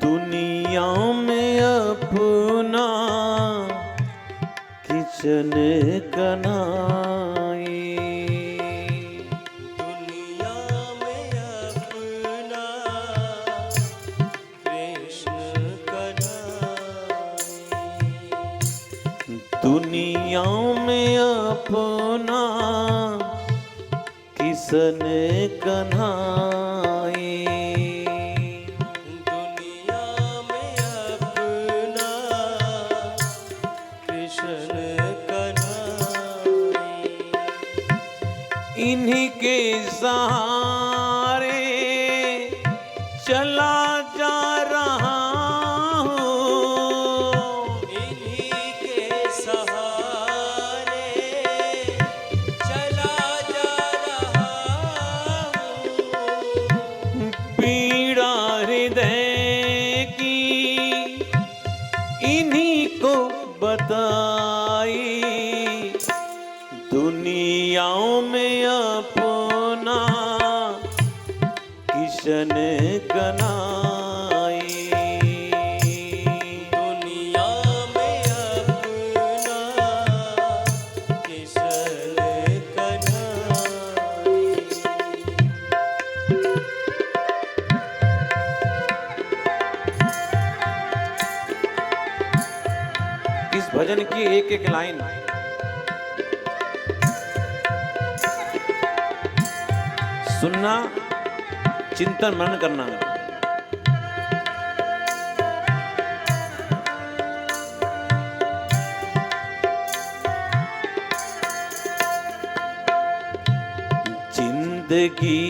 Speaker 1: दुनिया में अपना किचन कनाई,
Speaker 2: दुनिया में अपना कृष्ण कन्हाई,
Speaker 1: दुनिया में अपना किसन कन्हाई। इन्हीं के सहारे चला जा रहा हूँ,
Speaker 2: इन्हीं के सहारे चला जा रहा हूँ।
Speaker 1: पीड़ा हृदय की इन्हीं को बताई, दुनियाओं में अपना किशन कनाई,
Speaker 2: दुनिया में अपना किशन कन्हाई।
Speaker 1: इस भजन की एक एक लाइन सुनना, चिंतन मनन करना। जिंदगी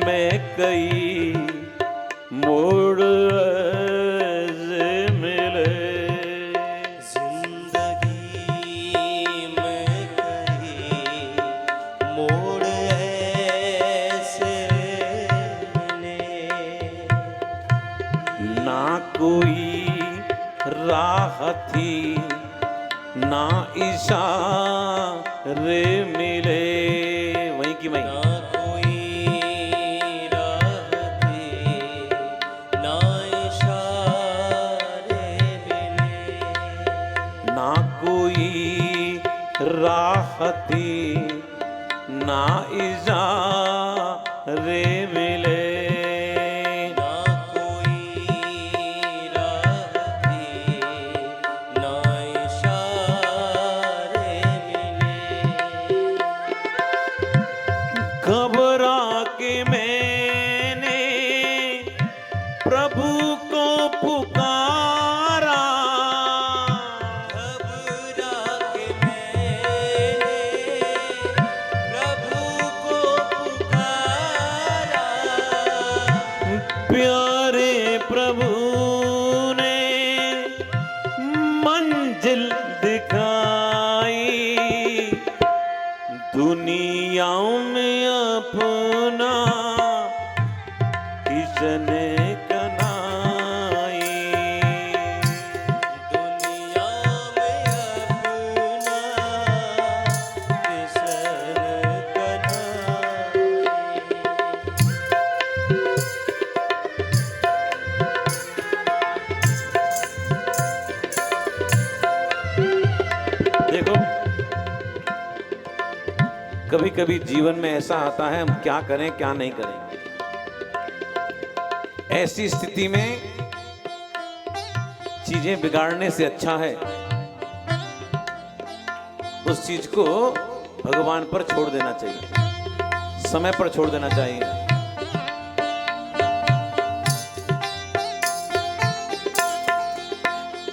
Speaker 1: में कई मोड़ मिले,
Speaker 2: जिंदगी में कई मोड़ ऐसे मिले,
Speaker 1: ना कोई राह थी ना इशारे मिले, वहीं की वहीं।
Speaker 2: ना कोई राह थी ना इशारे मिले,
Speaker 1: ना कोई चाहती ना इजारे मिले,
Speaker 2: ना कोई राह थी, ना इशारे मिले।
Speaker 1: घबरा के मैंने प्रभु को पुकारा,
Speaker 2: घबरा के मैंने प्रभु को पुकारा।
Speaker 1: प्यारे प्रभु ने मंजिल दिखाई, दुनिया में अपना किसने कनाई,
Speaker 2: दुनिया में अपना किसन कनाई।
Speaker 1: देखो कभी कभी जीवन में ऐसा आता है, हम क्या करें क्या नहीं करें। ऐसी स्थिति में चीजें बिगाड़ने से अच्छा है उस चीज को भगवान पर छोड़ देना चाहिए, समय पर छोड़ देना चाहिए।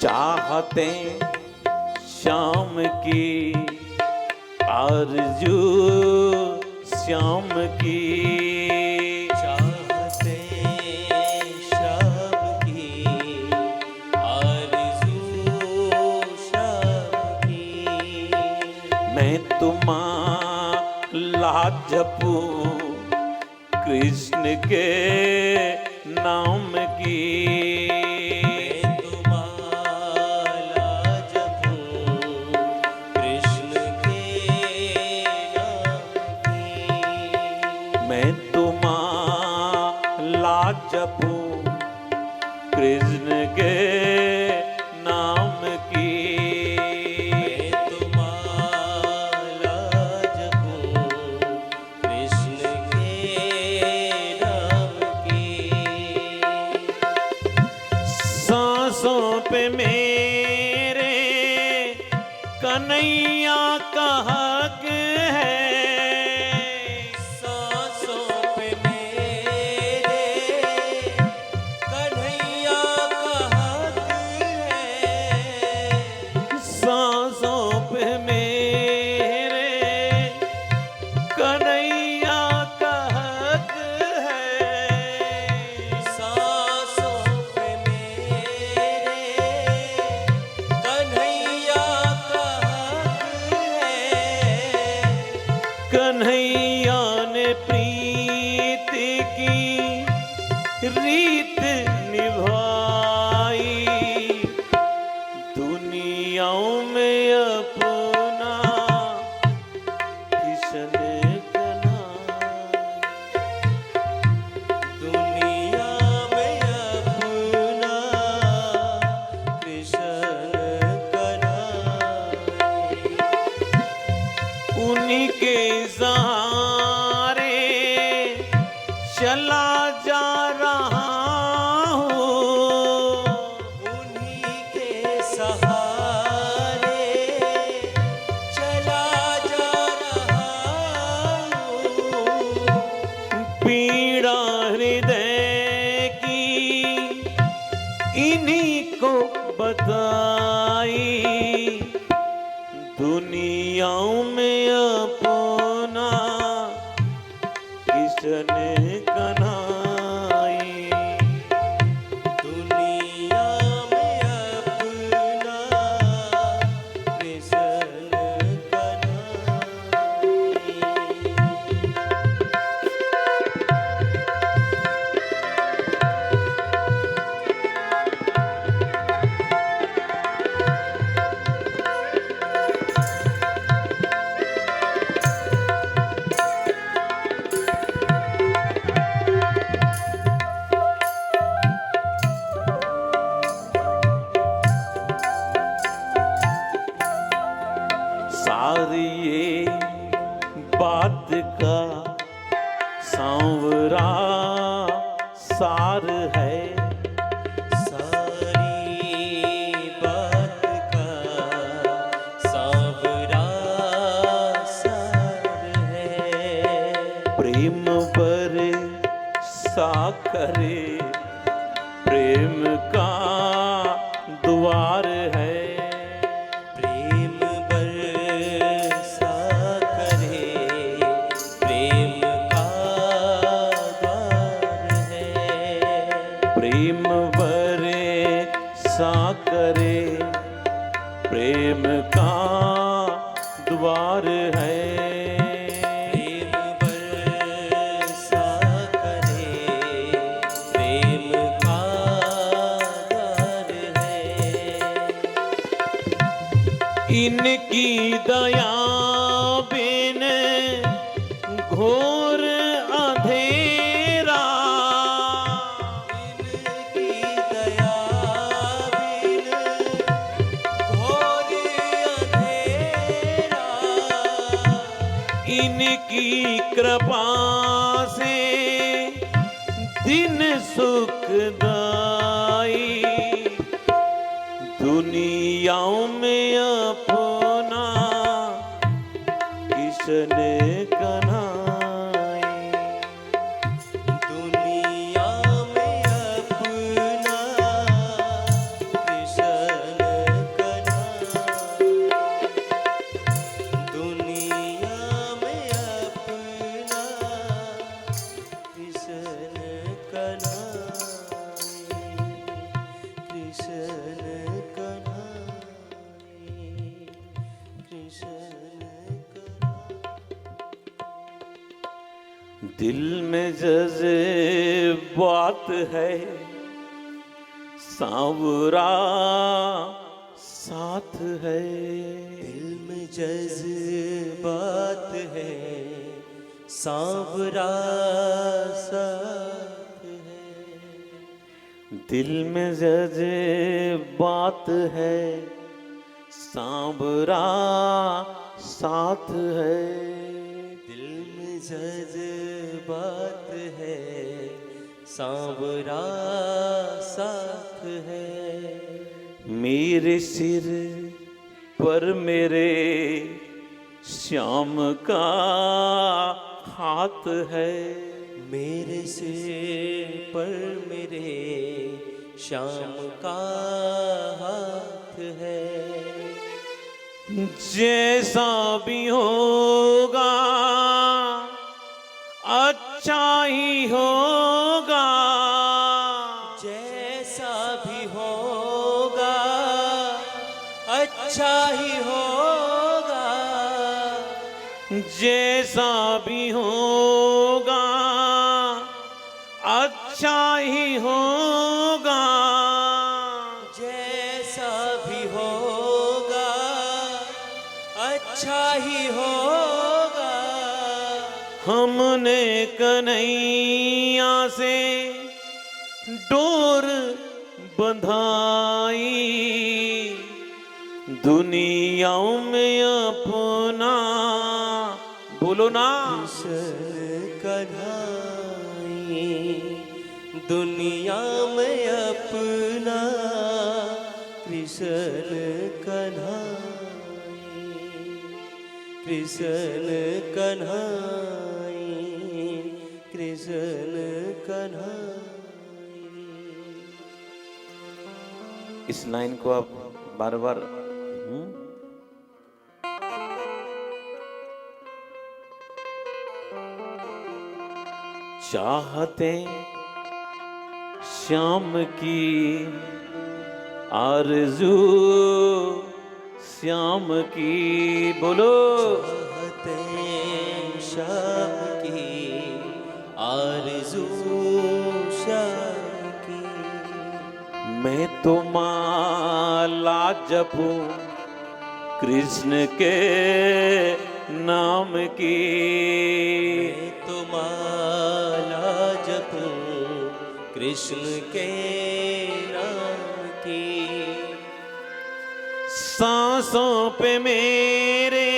Speaker 1: चाहते श्याम की आरज़ू श्याम की,
Speaker 2: चाहते शाम की आरज़ू शाम की।
Speaker 1: मैं तुम्हारा जपू कृष्ण के नाम की,
Speaker 2: मैं तुम्हारा जपूं कृष्ण के नाम की।
Speaker 1: मैं तुम्हारा जपू कृष्ण के नाम की,
Speaker 2: मैं तुम्हारा जपूं कृष्ण के नाम की।
Speaker 1: सांसों पे मेरे कन्हैया का हक है,
Speaker 2: सांसों पे मेरे कन्हैया का हक है।
Speaker 1: सांसों पे मेरे कन्हैया का हक है,
Speaker 2: सांसों पे मेरे कन्हैया का हक है।
Speaker 1: कन्हैया ने प्रीति की रीत निभाई, दुनिया में अपना किसने कनाई।
Speaker 2: दुनिया में अपना कृष्ण कनाई।
Speaker 1: उन्हीं के सहारे चला जा रहा हूँ,
Speaker 2: उन्हीं के सहारे चला जा रहा हूँ।
Speaker 1: पीड़ा हृदय की इन्हीं को बताई, दुनिया में अपना किसने कनाई।
Speaker 2: दुनिया में अपना कृष्ण कनाई।
Speaker 1: है।
Speaker 2: सारी बात का सांवरा सार है।
Speaker 1: प्रेम बर सा करे प्रेम का द्वार है।
Speaker 2: प्रेम बरसा करे प्रेम का द्वार है।
Speaker 1: प्रेम बरे सा करे प्रेम का द्वार है।
Speaker 2: प्रेम बरसा करे प्रेम का द्वार है।
Speaker 1: इनकी दया बिन घोर अंधेरा।
Speaker 2: इनकी दया बिन घोर अंधेरा।
Speaker 1: इनकी कृपा से दिन सुखदाई। दुनिया में अपना किशन कनाई।
Speaker 2: दुनिया में अपना कृष्ण कन्हाई। दुनिया में अपना कृष्ण कन्हाई। कृष्ण कन्हाई। कृष्ण कन्हाई।
Speaker 1: दिल में जज्बात है सांवरा साथ है।
Speaker 2: दिल में जज्बात है सांवरा साथ है।
Speaker 1: दिल में जज्बात है सांवरा साथ है।
Speaker 2: दिल में जज्बात है सांवरा साथ है।
Speaker 1: मेरे सिर पर मेरे श्याम का हाथ है।
Speaker 2: मेरे सिर पर मेरे श्याम का हाथ है।
Speaker 1: जैसा भी होगा अच्छा ही होगा।
Speaker 2: जैसा भी होगा अच्छा ही होगा।
Speaker 1: जैसा भी होगा अच्छा ही होगा।
Speaker 2: जैसा भी होगा अच्छा ही होगा।
Speaker 1: हमने कन्हैया से डोर बंधाई। दुनिया में अपना बोलो ना
Speaker 2: कृष्ण कन्हाई। दुनिया में अपना कृष्ण कन्हाई। कृष्ण कन्हाई। कृष्ण कन्हाई।
Speaker 1: इस लाइन को आप बार बार चाहते श्याम की आरज़ू श्याम की बोलो।
Speaker 2: चाहते श्याम की आरज़ू श्याम की।
Speaker 1: मैं तो माला जपूं कृष्ण के नाम की।
Speaker 2: मैं तो माला जपूं कृष्ण के नाम की।
Speaker 1: सांसों पे मेरे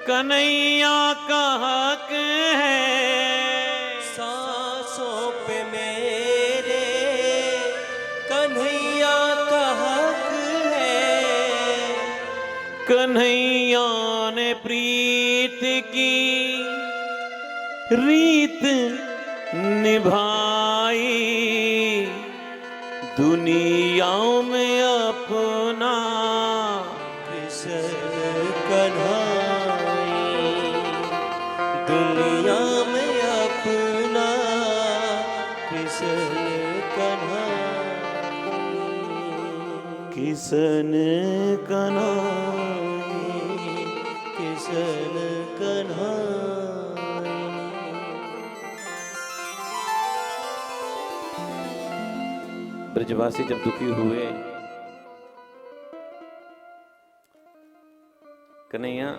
Speaker 1: कन्हैया का हक है।
Speaker 2: सांसों पे मेरे
Speaker 1: कन्हैया ने प्रीत की रीत निभाई, दुनिया में अपना
Speaker 2: कृष्ण कन्हाई, दुनिया में अपना कृष्ण कन्हाई,
Speaker 1: किसन कन्हाई,
Speaker 2: कृष्ण कन्हाई।
Speaker 1: ब्रजवासी जब दुखी हुए, कन्हैया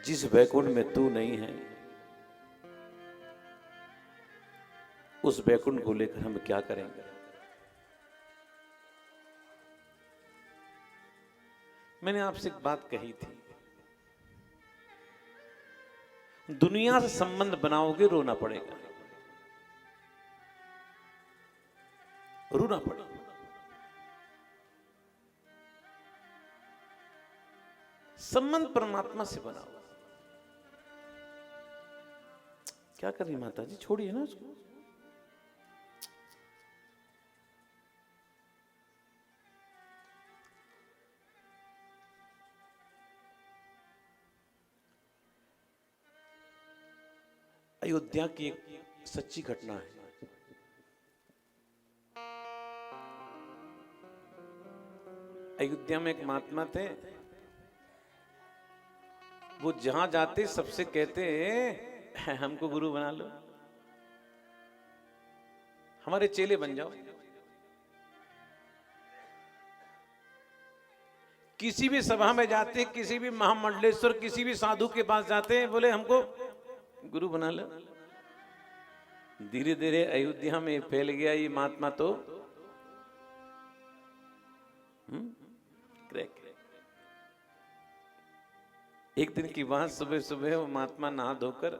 Speaker 1: जिस वैकुंठ में तू नहीं है, उस वैकुंठ को लेकर हम क्या करेंगे। मैंने आपसे एक बात कही थी, दुनिया से संबंध बनाओगे रोना पड़ेगा, रोना पड़ेगा। संबंध परमात्मा से बनाओ। क्या कर रही माता जी, छोड़िए ना उसको। अयोध्या की एक सच्ची घटना है। अयोध्या में एक महात्मा थे, वो जहां जाते सबसे कहते हमको गुरु बना लो, हमारे चेले बन जाओ। किसी भी सभा में जाते, किसी भी महामंडलेश्वर, किसी भी साधु के पास जाते हैं, बोले हमको गुरु बना लो। धीरे धीरे अयोध्या में फैल गया ये महात्मा तो क्रैक। एक दिन की बात, सुबह सुबह वो महात्मा नहा धोकर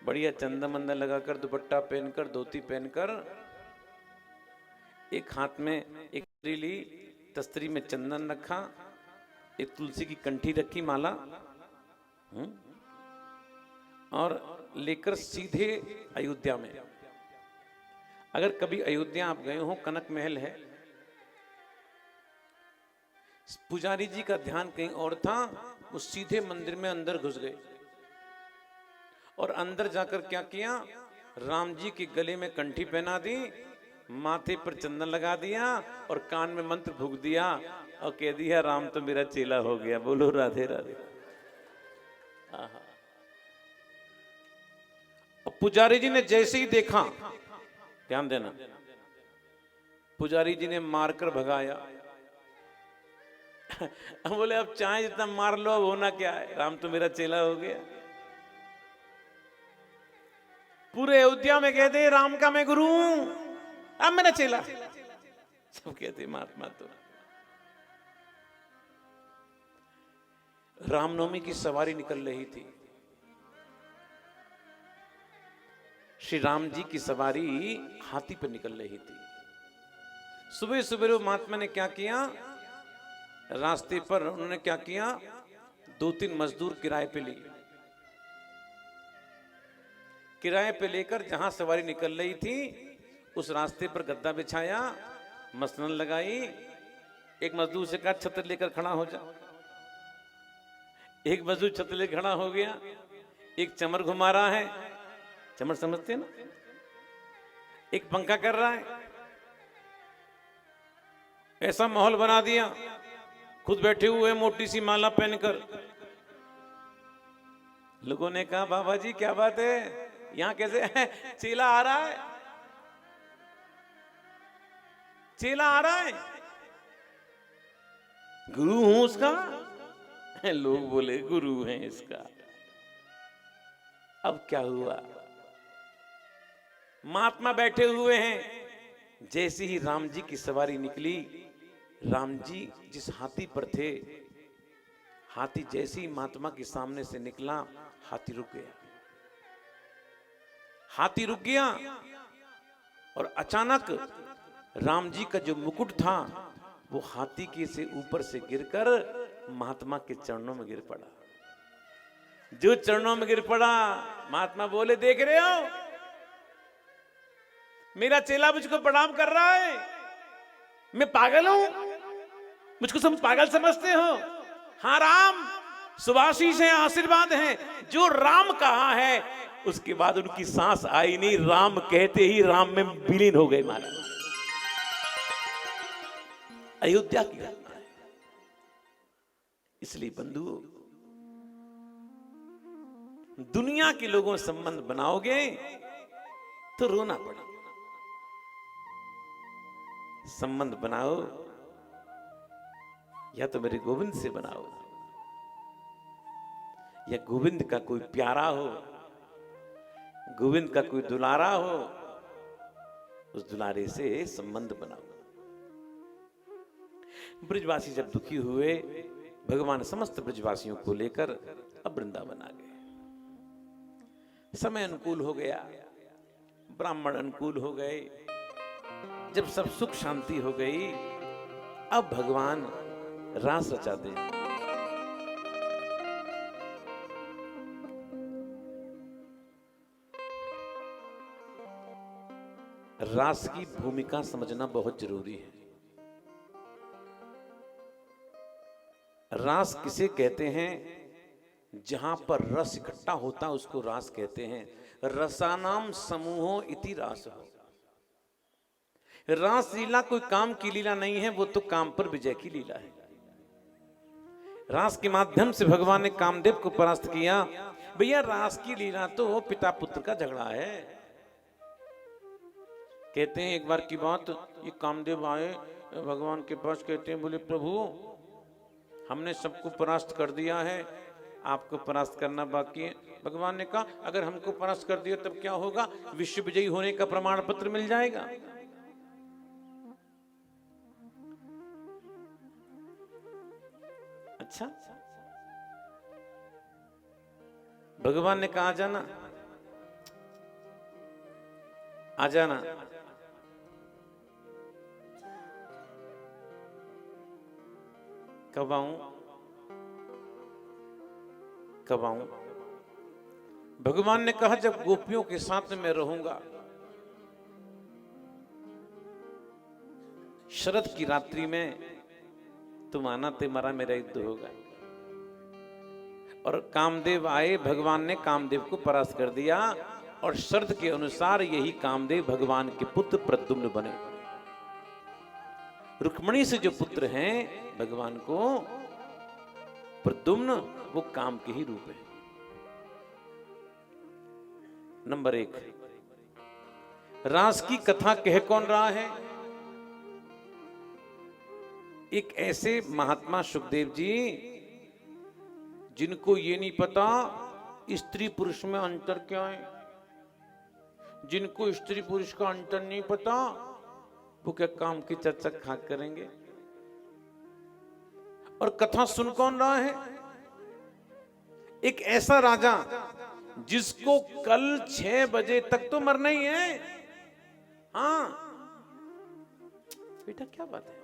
Speaker 1: बढ़िया चंदा मंदा लगाकर, दुपट्टा पहनकर, धोती पहनकर, एक हाथ में एक तस्तरी ली, तस्तरी में चंदन रखा, एक तुलसी की कंठी रखी माला, और लेकर सीधे अयोध्या में। अगर कभी अयोध्या आप गए हो, कनक महल है, पुजारी जी का ध्यान कहीं और था, वो सीधे मंदिर में अंदर घुस गए और अंदर जाकर क्या किया, राम जी के गले में कंठी पहना दी, माथे पर चंदन लगा दिया और कान में मंत्र फूंक दिया और कह दिया राम तो मेरा चेला हो गया। बोलो राधे राधे। और पुजारी जी ने जैसे ही देखा, ध्यान देना, पुजारी जी ने मारकर भगाया। बोले अब चाहे जितना मार लो, अब होना क्या है, राम तो मेरा चेला हो गया। पूरे अयोध्या में कहते राम का मैं गुरु हूं, अब मेरा चेला। सब कहते महात्मा तो। रामनवमी की सवारी निकल रही थी, श्री राम जी की सवारी हाथी पर निकल रही थी। सुबह सुबह वो महात्मा ने क्या किया, रास्ते पर उन्होंने क्या किया, 2-3 मजदूर किराए पे लिए, किराए पे लेकर जहां सवारी निकल रही थी उस रास्ते पर गद्दा बिछाया, मसनन लगाई। एक मजदूर से कहा छत्र लेकर खड़ा हो जा। एक मजदूर छत्र लेकर खड़ा हो गया। एक चमर घुमा रहा है, चमर समझते हैं ना, एक पंखा कर रहा है। ऐसा माहौल बना दिया, खुद बैठे हुए मोटी सी माला पहनकर। लोगों ने कहा बाबा जी क्या बात है, यहां कैसे है? चेला आ रहा है, चेला आ रहा है, गुरु हूं उसका। लोग बोले गुरु हैं इसका। अब क्या हुआ, महात्मा बैठे हुए हैं। जैसे ही राम जी की सवारी निकली, राम जी जिस हाथी पर थे, हाथी जैसे ही महात्मा के सामने से निकला, हाथी रुक गया। हाथी रुक गया और अचानक राम जी का जो मुकुट था वो हाथी के से ऊपर से गिरकर महात्मा के चरणों में गिर पड़ा। जो चरणों में गिर पड़ा, महात्मा बोले, देख रहे हो मेरा चेला मुझको प्रणाम कर रहा है, मैं पागल हूं, मुझको सब पागल समझते हो? हाँ राम सुभाशीष है, आशीर्वाद है। जो राम कहा है उसके बाद उनकी सांस आई नहीं, राम कहते ही राम में विलीन हो गए महाराज। अयोध्या की घटना है। इसलिए बंधुओं, दुनिया के लोगों से संबंध बनाओगे तो रोना पड़ा। संबंध बनाओ या तो मेरे गोविंद से बनाओ, या गोविंद का कोई प्यारा हो, गोविंद का कोई दुलारा हो, उस दुलारे से संबंध बनाओ। ब्रजवासी जब दुखी हुए, भगवान समस्त ब्रजवासियों को लेकर अब वृंदावन आ गए। समय अनुकूल हो गया, ब्राह्मण अनुकूल हो गए। जब सब सुख शांति हो गई, अब भगवान रास रचाते हैं। रास की भूमिका समझना बहुत जरूरी है। रास किसे कहते हैं? जहां पर रस इकट्ठा होता है उसको रास कहते हैं। रसानाम समूहो इति रास। रास लीला कोई काम की लीला नहीं है, वो तो काम पर विजय की लीला है। रास के माध्यम से भगवान ने कामदेव को परास्त किया। भैया रास की लीला तो पिता पुत्र का झगड़ा है। कहते हैं एक बार की बात, ये कामदेव आए भगवान के पास, कहते हैं बोले प्रभु हमने सबको परास्त कर दिया है, आपको परास्त करना बाकी है। भगवान ने कहा अगर हमको परास्त कर दिया तब क्या होगा? विश्व विजयी होने का प्रमाण पत्र मिल जाएगा। अच्छा, भगवान ने कहा आ जाना, आ जाना। कब आऊं, कब आऊं? भगवान ने कहा जब गोपियों के साथ में रहूंगा। शरद की रात्रि में तुम आना, तुम्हारा मेरा युद्ध होगा। और कामदेव आए, भगवान ने कामदेव को परास्त कर दिया। और शरद के अनुसार यही कामदेव भगवान के पुत्र प्रद्युम्न बने। रुक्मिणी से जो पुत्र हैं भगवान को, प्रद्युम्न, वो काम के ही रूप है। नंबर 1, रास की कथा कह कौन रहा है? एक ऐसे महात्मा सुखदेव जी जिनको ये नहीं पता स्त्री पुरुष में अंतर क्या है। जिनको स्त्री पुरुष का अंतर नहीं पता वो क्या काम की चर्चा खा करेंगे। और कथा सुन कौन रहा है? एक ऐसा राजा जिसको कल 6 बजे तक तो मरना ही है। हाँ बेटा क्या बात है?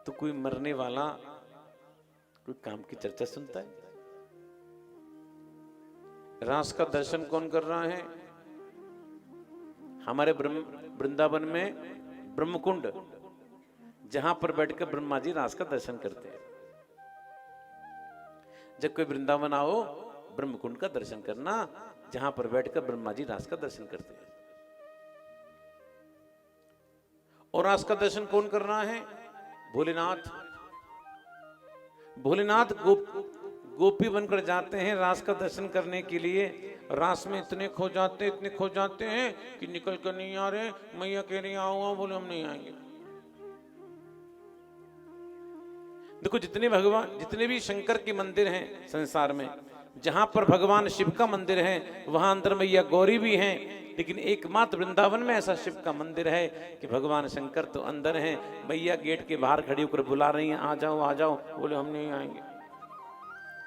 Speaker 1: तो कोई मरने वाला कोई काम की चर्चा सुनता है? रास का दर्शन कौन कर रहा है? हमारे वृंदावन में ब्रह्मकुंड, जहां पर बैठकर ब्रह्मा जी रास का दर्शन करते हैं। जब कोई वृंदावन आओ, ब्रह्मकुंड का दर्शन करना, जहां पर बैठकर ब्रह्मा जी रास का दर्शन करते हैं। और रास का दर्शन कौन कर रहा है? भोलेनाथ। भोलेनाथ गोपी बनकर जाते हैं रास का दर्शन करने के लिए। रास में इतने खो जाते हैं कि निकल कर नहीं आ रहे। मैया कह रही आओ, बोले हम नहीं आएंगे। देखो जितने भी शंकर के मंदिर हैं संसार में, जहां पर भगवान शिव का मंदिर है वहां अंदर मैया गौरी भी हैं। लेकिन एकमात्र वृंदावन में ऐसा शिव का मंदिर है कि भगवान शंकर तो अंदर हैं, मैया गेट के बाहर खड़ी होकर बुला रही हैं, आ जाओ आ जाओ, बोले हम नहीं आएंगे।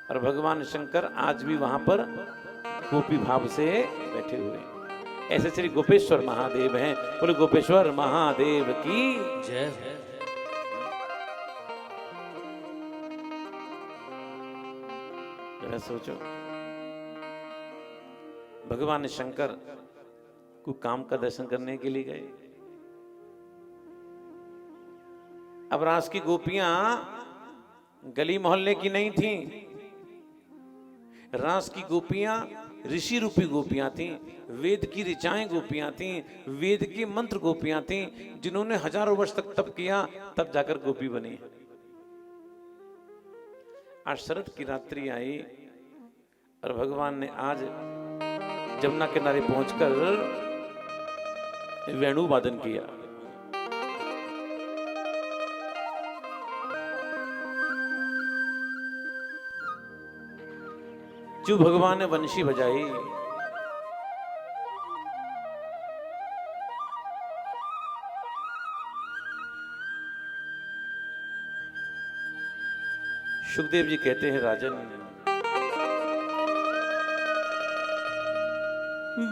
Speaker 1: और भगवान शंकर आज भी वहां पर गोपी भाव से बैठे हुए हैं। ऐसे श्री गोपेश्वर महादेव हैं। बोले गोपेश्वर महादेव की
Speaker 2: जय।
Speaker 1: जरा सोचो, भगवान शंकर को काम का दर्शन करने के लिए गए। अब रास की गोपियां गली मोहल्ले की नहीं थीं, रास की गोपियां ऋषि रूपी गोपियां थीं, वेद की ऋचाएं गोपियां थीं, वेद की मंत्र गोपियां थीं, जिन्होंने हजारों वर्ष तक तप किया, तब जाकर गोपी बनी। आज शरद की रात्रि आई और भगवान ने आज जमुना किनारे पहुंचकर वेणु वादन किया। जो भगवान ने वंशी बजाई, सुखदेव जी कहते हैं राजन,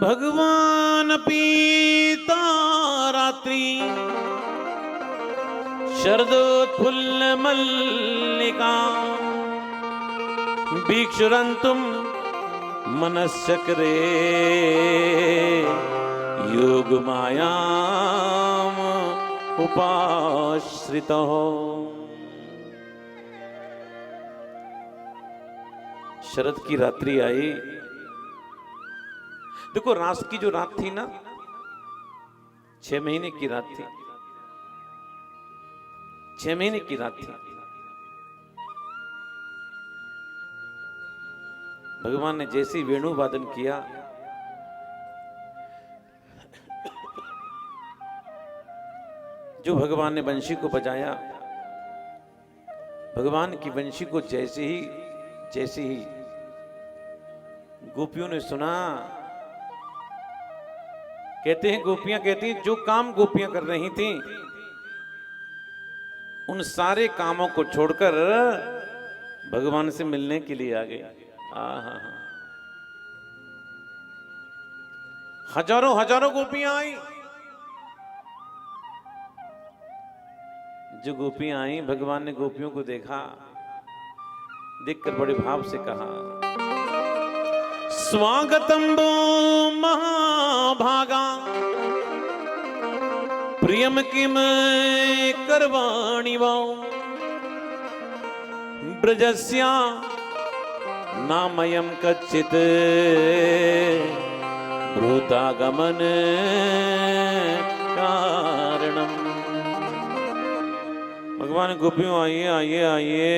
Speaker 1: भगवान पीता रात्रि शरदोत्फुल्ल मल्लिका वीक्षुरन्तुम मनश्चक्रे योग मायाम उपाश्रितो। शरद की रात्रि आई। देखो रास की जो रात थी ना, 6 महीने की रात थी, 6 महीने की रात थी। भगवान ने जैसे ही वेणु वादन किया, जो भगवान ने वंशी को बजाया, भगवान की वंशी को जैसे ही गोपियों ने सुना, कहते हैं गोपियां कहती हैं जो काम गोपियां कर रही थीं, उन सारे कामों को छोड़कर भगवान से मिलने के लिए आ गई। हजारों गोपियां आई। जो गोपियां आई, भगवान ने गोपियों को देखा, देखकर बड़े भाव से कहा, स्वागतम वो महाभागा प्रियम किम करवाणि वो ब्रजस्या नामयम कच्चित भूतागमन कारणम। भगवान गोपियों आइए आइए आइए,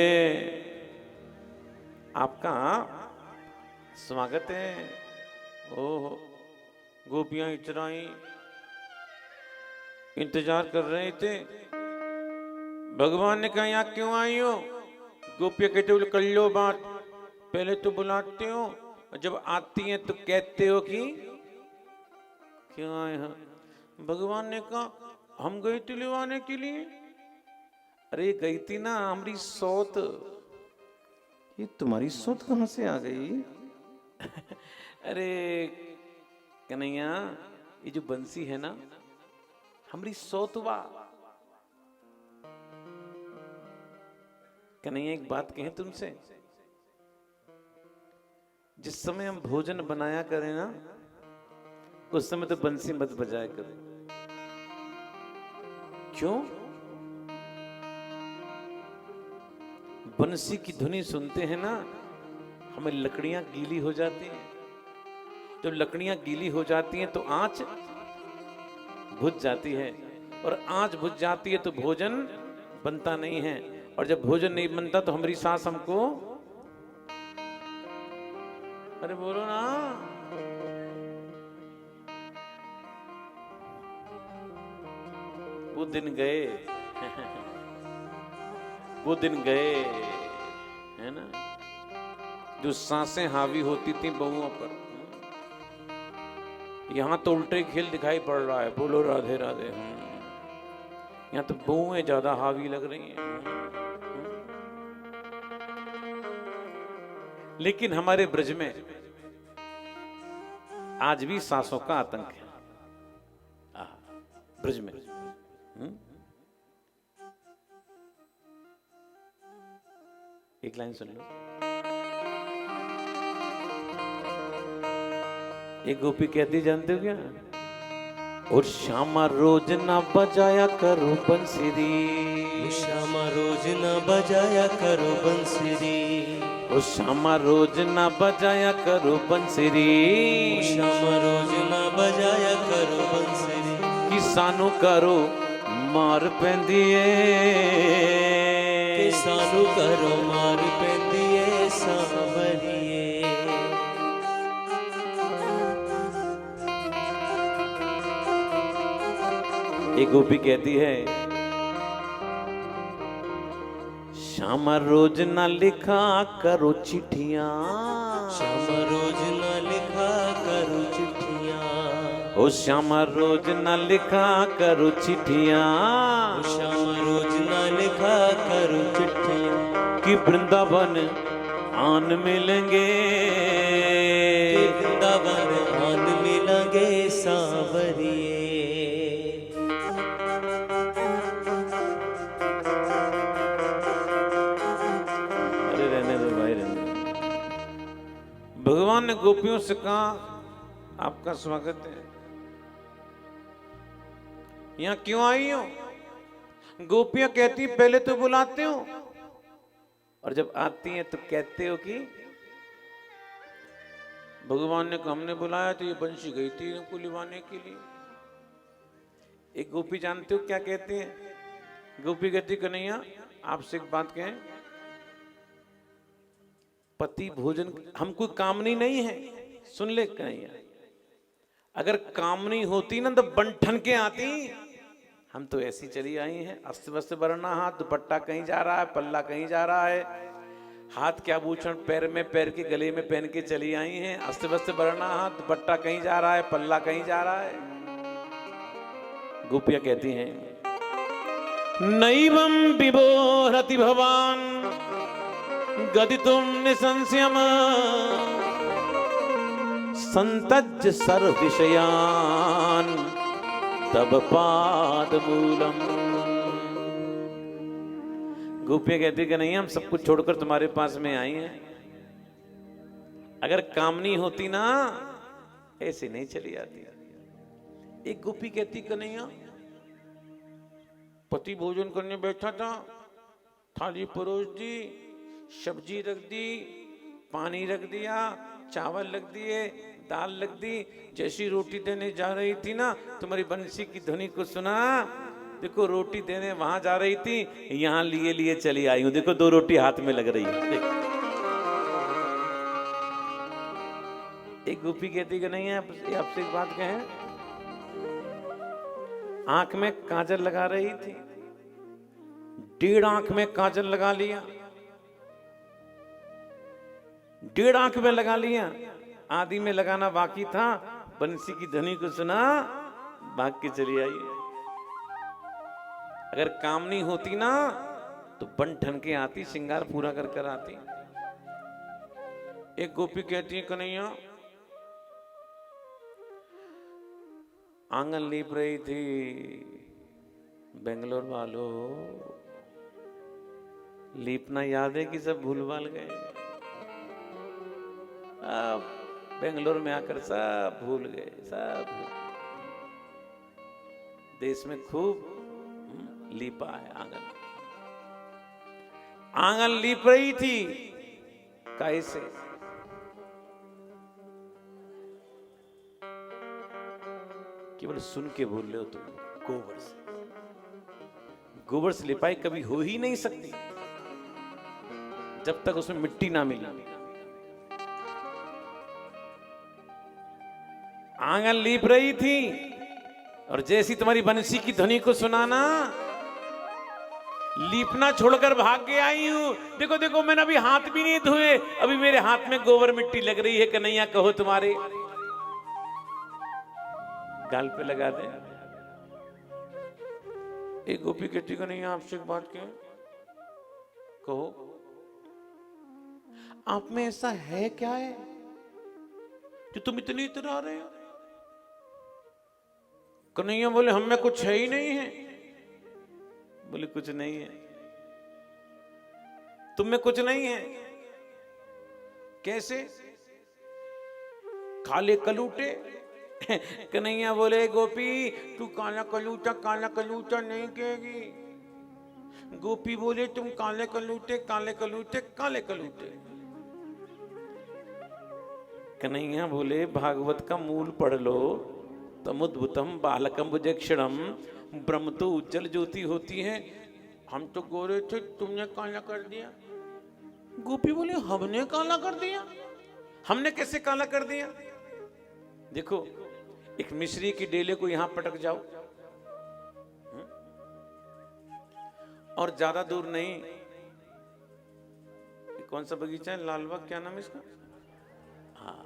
Speaker 1: आपका स्वागत है। ओह, गोपियां इचराई, इंतजार कर रहे थे। भगवान ने कहा यहाँ क्यों आई हो? गोपियां कहते बोले कर लो बात, पहले तो बुलाते हो, जब आती हैं तो कहते हो कि क्यों आए हैं। भगवान ने कहा हम गई थी लिवाने के लिए। अरे गई थी ना हमारी सौत। ये तुम्हारी सौत कहां से आ गई? अरे कन्हैया, ये जो बंसी है ना, हमारी सौतवा। कन्हैया एक बात कहें तुमसे, जिस समय हम भोजन बनाया करें ना, उस समय तो बंसी मत बजाया करें। क्यों? बंसी की धुनी सुनते हैं ना, हमें लकड़ियां गीली हो जाती हैं। जब लकड़ियां गीली हो जाती हैं तो आंच बुझ जाती है, और आंच बुझ जाती है तो भोजन बनता नहीं है, और जब भोजन नहीं बनता तो हमारी सास हमको, अरे बोलो ना, वो दिन गए वो दिन गए, है ना, जो सांसें हावी होती थी बहुओं पर। यहां तो उल्टे खेल दिखाई पड़ रहा है। बोलो राधे राधे। यहां तो बहुएं ज्यादा हावी लग रही हैं। लेकिन हमारे ब्रज में आज भी सांसों का आतंक है। ब्रज में। एक लाइन सुन लो। एक गोपी कहती, जानते हो क्या? और श्यामा रोज ना बजाया करो बंसुरी,
Speaker 2: श्यामा रोज न बजाया करो बंसुरी,
Speaker 1: ओ श्यामा रोज ना बजाया करो बंसुरी,
Speaker 2: श्यामा रोज न बजाया करो बंसुरी,
Speaker 1: कि सानू करो मार पैंदी
Speaker 2: कि सानू करो मार पैंदी ए सांवरिए।
Speaker 1: एक गोपी कहती है, श्यामा रोज ना लिखा करो चिट्ठियां,
Speaker 2: श्यामा रोज न लिखा करो चिट्ठियां,
Speaker 1: ओ श्यामा रोज ना लिखा करो चिट्ठियां,
Speaker 2: श्यामा रोज न लिखा करो चिट्ठियां,
Speaker 1: कि वृंदावन आन मिलेंगे,
Speaker 2: कि वृंदावन आन मिलेंगे सांवरिए।
Speaker 1: अरे रहने दो भाई, रहने दो। भगवान ने गोपियों से कहा, आपका स्वागत है, यहाँ क्यों आई हो? गोपियां कहती, पहले तो बुलाते हो और जब आती हैं तो कहते हो कि भगवान ने कहा हमने बुलाया तो ये बंशी गई थी इनको लिवाने के लिए। एक गोपी जानते हो क्या कहते हैं? गोपी कहती, कन्हैया आपसे एक बात कहें, पति भोजन हम कोई कामनी नहीं है, सुन ले कन्हैया, अगर कामनी होती ना तो बंठन के आती, हम तो ऐसी चली आई हैं, अस्त व्यस्त वरना हाथ, दुपट्टा कहीं जा रहा है, पल्ला कहीं जा रहा है, हाथ क्या भूषण पैर में, पैर के गले में पहन के चली आई हैं, अस्त व्यस्त वरना हाथ, दुपट्टा कहीं जा रहा है, पल्ला कहीं जा रहा है। गोपियां कहती हैं, नैवं विभोरति भवान गदितुम निसंशयम संतज्य सर्व विषयान तब पाद मूलम। गोपियां कहती कि नहीं, हम सब कुछ छोड़कर तुम्हारे पास में आई हैं, अगर कामनी होती ना ऐसे नहीं चली आती। एक गोपी कहती, कन्हैया पति भोजन करने बैठा था, थाली परोस दी, सब्जी रख दी, पानी रख दिया, चावल रख दिए, दाल रख दी, जैसी रोटी देने जा रही थी ना, तुम्हारी बंसी की ध्वनि को सुना, देखो रोटी देने वहां जा रही थी, यहां लिए लिए चली आई हूं, देखो 2 रोटी हाथ में लग रही है। एक गोपी कहती कि नहीं है, आपसे एक बात कहें, आंख में काजल लगा रही थी, 1.5 आंख में काजल लगा लिया, 1.5 आंख में लगा लिया, आदि में लगाना बाकी था, बंसी की ध्वनि को सुना, भाग के चली आई। अगर कामनी होती ना तो बन ठन के आती, श्रृंगार पूरा कर कर आती। एक गोपी कहती है, कन्हैया आंगन लीप रही थी, बेंगलोर वालों लीपना याद है कि सब भूल भाल गए, अब बेंगलोर में आकर सब भूल गए, सब देश में खूब लीपा है आंगन। आंगन लीप रही थी, कैसे? केवल सुन के भूल रहे हो तुम, गोबर से। गोबर से लिपाई कभी हो ही नहीं सकती जब तक उसमें मिट्टी ना मिली। आंगन लीप रही थी और जैसी तुम्हारी बंसी की ध्वनि को सुनाना, लीपना छोड़कर भाग के आई हूं। देखो देखो, मैंने अभी हाथ भी नहीं धोए, अभी मेरे हाथ में गोबर मिट्टी लग रही है, कन्हैया कहो तुम्हारे गाल पे लगा दे। एक गोपी कहती, कन्हैया आपसे एक बात कहें, कहो आप में ऐसा है क्या है जो तुम इतने इतरा रहे हो? कन्हैया बोले हम में कुछ है ही नहीं है। बोले कुछ नहीं है, तुम में कुछ नहीं है। कैसे? काले कलूटे। कन्हैया बोले गोपी तू काला कलूटा नहीं कहेगी। गोपी बोले तुम काले कलूटे काले कलूटे काले कलूटे। कन्हैया बोले भागवत का मूल पढ़ लो, तमुद्भुतम बालकम बुजक्षणम, ब्रह्म तो उज्जवल ज्योति होती है, हम तो गोरे थे तुमने काला कर दिया। गोपी बोले हमने काला कर दिया? हमने कैसे काला कर दिया? देखो एक मिश्री की डेले को यहां पटक जाओ और ज्यादा दूर नहीं, कौन सा बगीचा है लालबाग, क्या नाम है इसका, हाँ,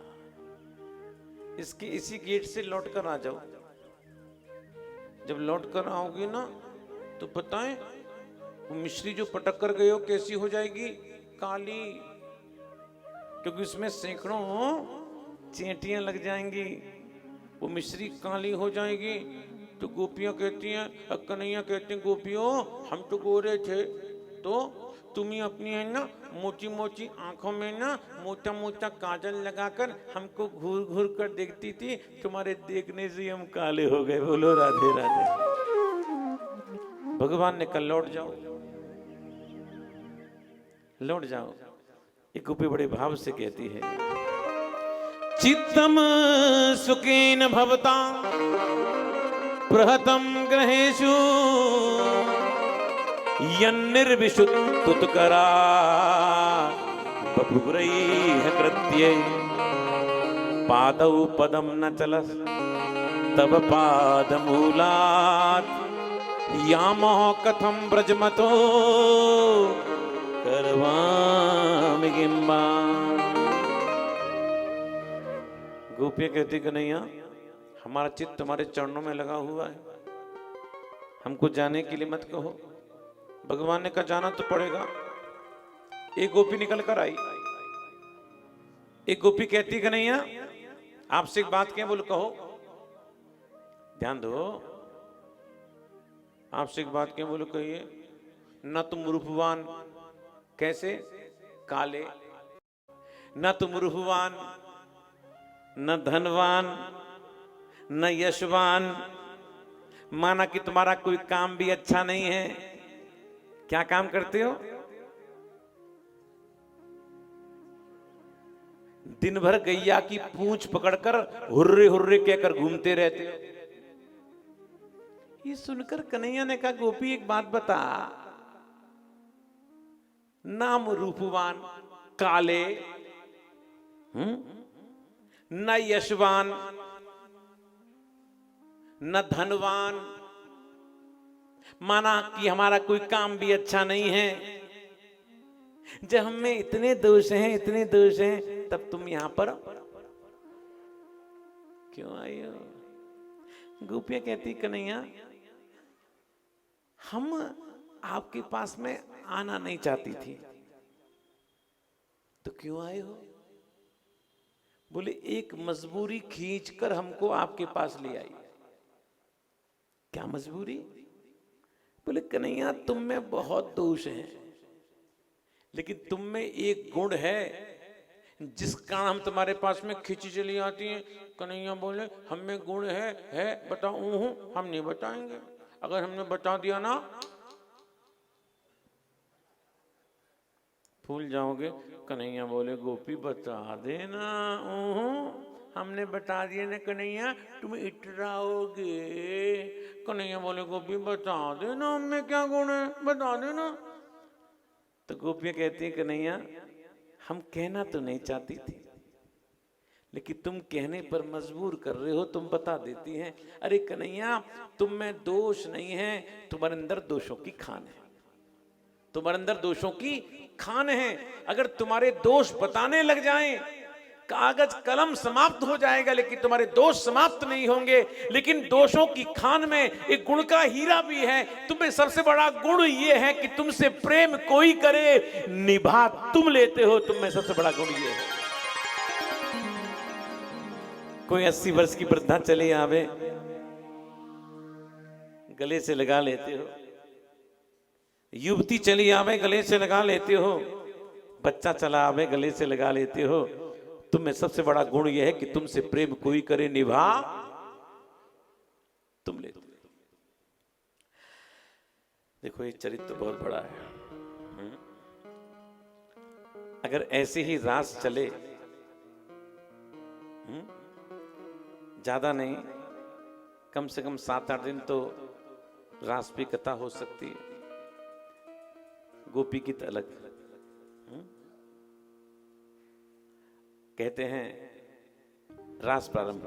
Speaker 1: इसके इसी गेट से लौट कर आ जाओ। जब लौट कर आओगे ना तो बताएं वो मिश्री जो पटक कर गए हो कैसी हो जाएगी? काली, क्योंकि उसमें सैकड़ों चींटियां लग जाएंगी, वो मिश्री काली हो जाएगी। तो गोपियां कहती हैं, कन्हैया कहते हैं गोपियों हम तो गोरे थे, तो तुम ही अपनी है ना मोटी मोटी आंखों में ना मोटा मोटा काजल लगाकर हमको घूर घूर कर देखती थी, तुम्हारे देखने से हम काले हो गए। बोलो राधे राधे। भगवान ने कल लौट जाओ, लौट जाओ। एक गोपी बड़े भाव से कहती है, चित्तम सुखेन भवता प्रहतम ग्रहेषु यन्निर्विशुद्धुतकरा बभुरैः कृत्ये पादौ पदम न चलस् तव पादमूलात् यामः कथं व्रजमतो करवामि गिम्बा। गोपियां कहती कन्हैया हमारा चित्त तुम्हारे चरणों में लगा हुआ है, हमको जाने के लिए मत कहो। भगवान ने कहा जाना तो पड़ेगा। एक गोपी निकल कर आई, एक गोपी कहती कन्हैया आपसे एक बात कहें, बोलो कहो, ध्यान दो, आपसे एक बात कहें, बोलो कहिए। न तुम रूपवान, कैसे? काले, न तुम रूपवान, न धनवान, न यशवान, माना कि तुम्हारा कोई काम भी अच्छा नहीं है। क्या काम करते हो? दिन भर गैया की पूंछ पकड़कर हुर्रे हुर्रे कहकर घूमते रहते हो। ये सुनकर कन्हैया ने कहा गोपी एक बात बता, नाम रूपवान काले, न यशवान न धनवान, माना कि हमारा कोई काम भी अच्छा नहीं है। जब हमें इतने दोष हैं, इतने दोष हैं, तब तुम यहां पर क्यों आई हो? गोपियां कहती कन्हैया हम आपके पास में आना नहीं चाहती थी, तो क्यों आए हो? बोले एक मजबूरी खींचकर हमको आपके पास ले आई। क्या मजबूरी? बोले कन्हैया तुम में बहुत दोष हैं, लेकिन तुम में एक गुण है जिस कारण हम तुम्हारे पास में खींची चली आती हैं। कन्हैया बोले हम में गुण है बताऊं हूं, हम नहीं बताएंगे। अगर हमने बता दिया ना भूल जाओगे। कन्हैया बोले गोपी बता देना, हमने बता दिया ना कन्हैया तुम इतराओगे। कन्हैया बोले गोपी बता देना हमें क्या गुण है, बता देना। तो गोपियां कहती है कन्हैया हम कहना तो नहीं चाहती थी, लेकिन तुम कहने पर मजबूर कर रहे हो, तुम बता देती हैं। अरे कन्हैया तुम में दोष नहीं है, तुम्हारे अंदर दोषों की खान है, तुम्हारे अंदर दोषों की खान है। अगर तुम्हारे दोष बताने लग जाएं, कागज कलम समाप्त हो जाएगा, लेकिन तुम्हारे दोष समाप्त नहीं होंगे। लेकिन दोषों की खान में एक गुण का हीरा भी है। तुम्हें सबसे बड़ा गुण यह है कि तुमसे प्रेम कोई करे निभा तुम लेते हो। तुम्हें सबसे बड़ा गुण यह है। कोई 80 वर्ष की वृद्धा चली आवे, गले से लगा लेते हो, युवती चली आवे गले से लगा लेते हो, बच्चा चला आवे गले से लगा लेते हो। तुम में सबसे बड़ा गुण यह है कि तुमसे प्रेम कोई करे निभा तुम लेते हो। देखो ये चरित्र बहुत बड़ा है। अगर ऐसे ही रास चले, ज्यादा नहीं, कम से कम 7-8 दिन तो रास की कथा हो सकती है। गोपी की अलग। कहते हैं रास प्रारंभ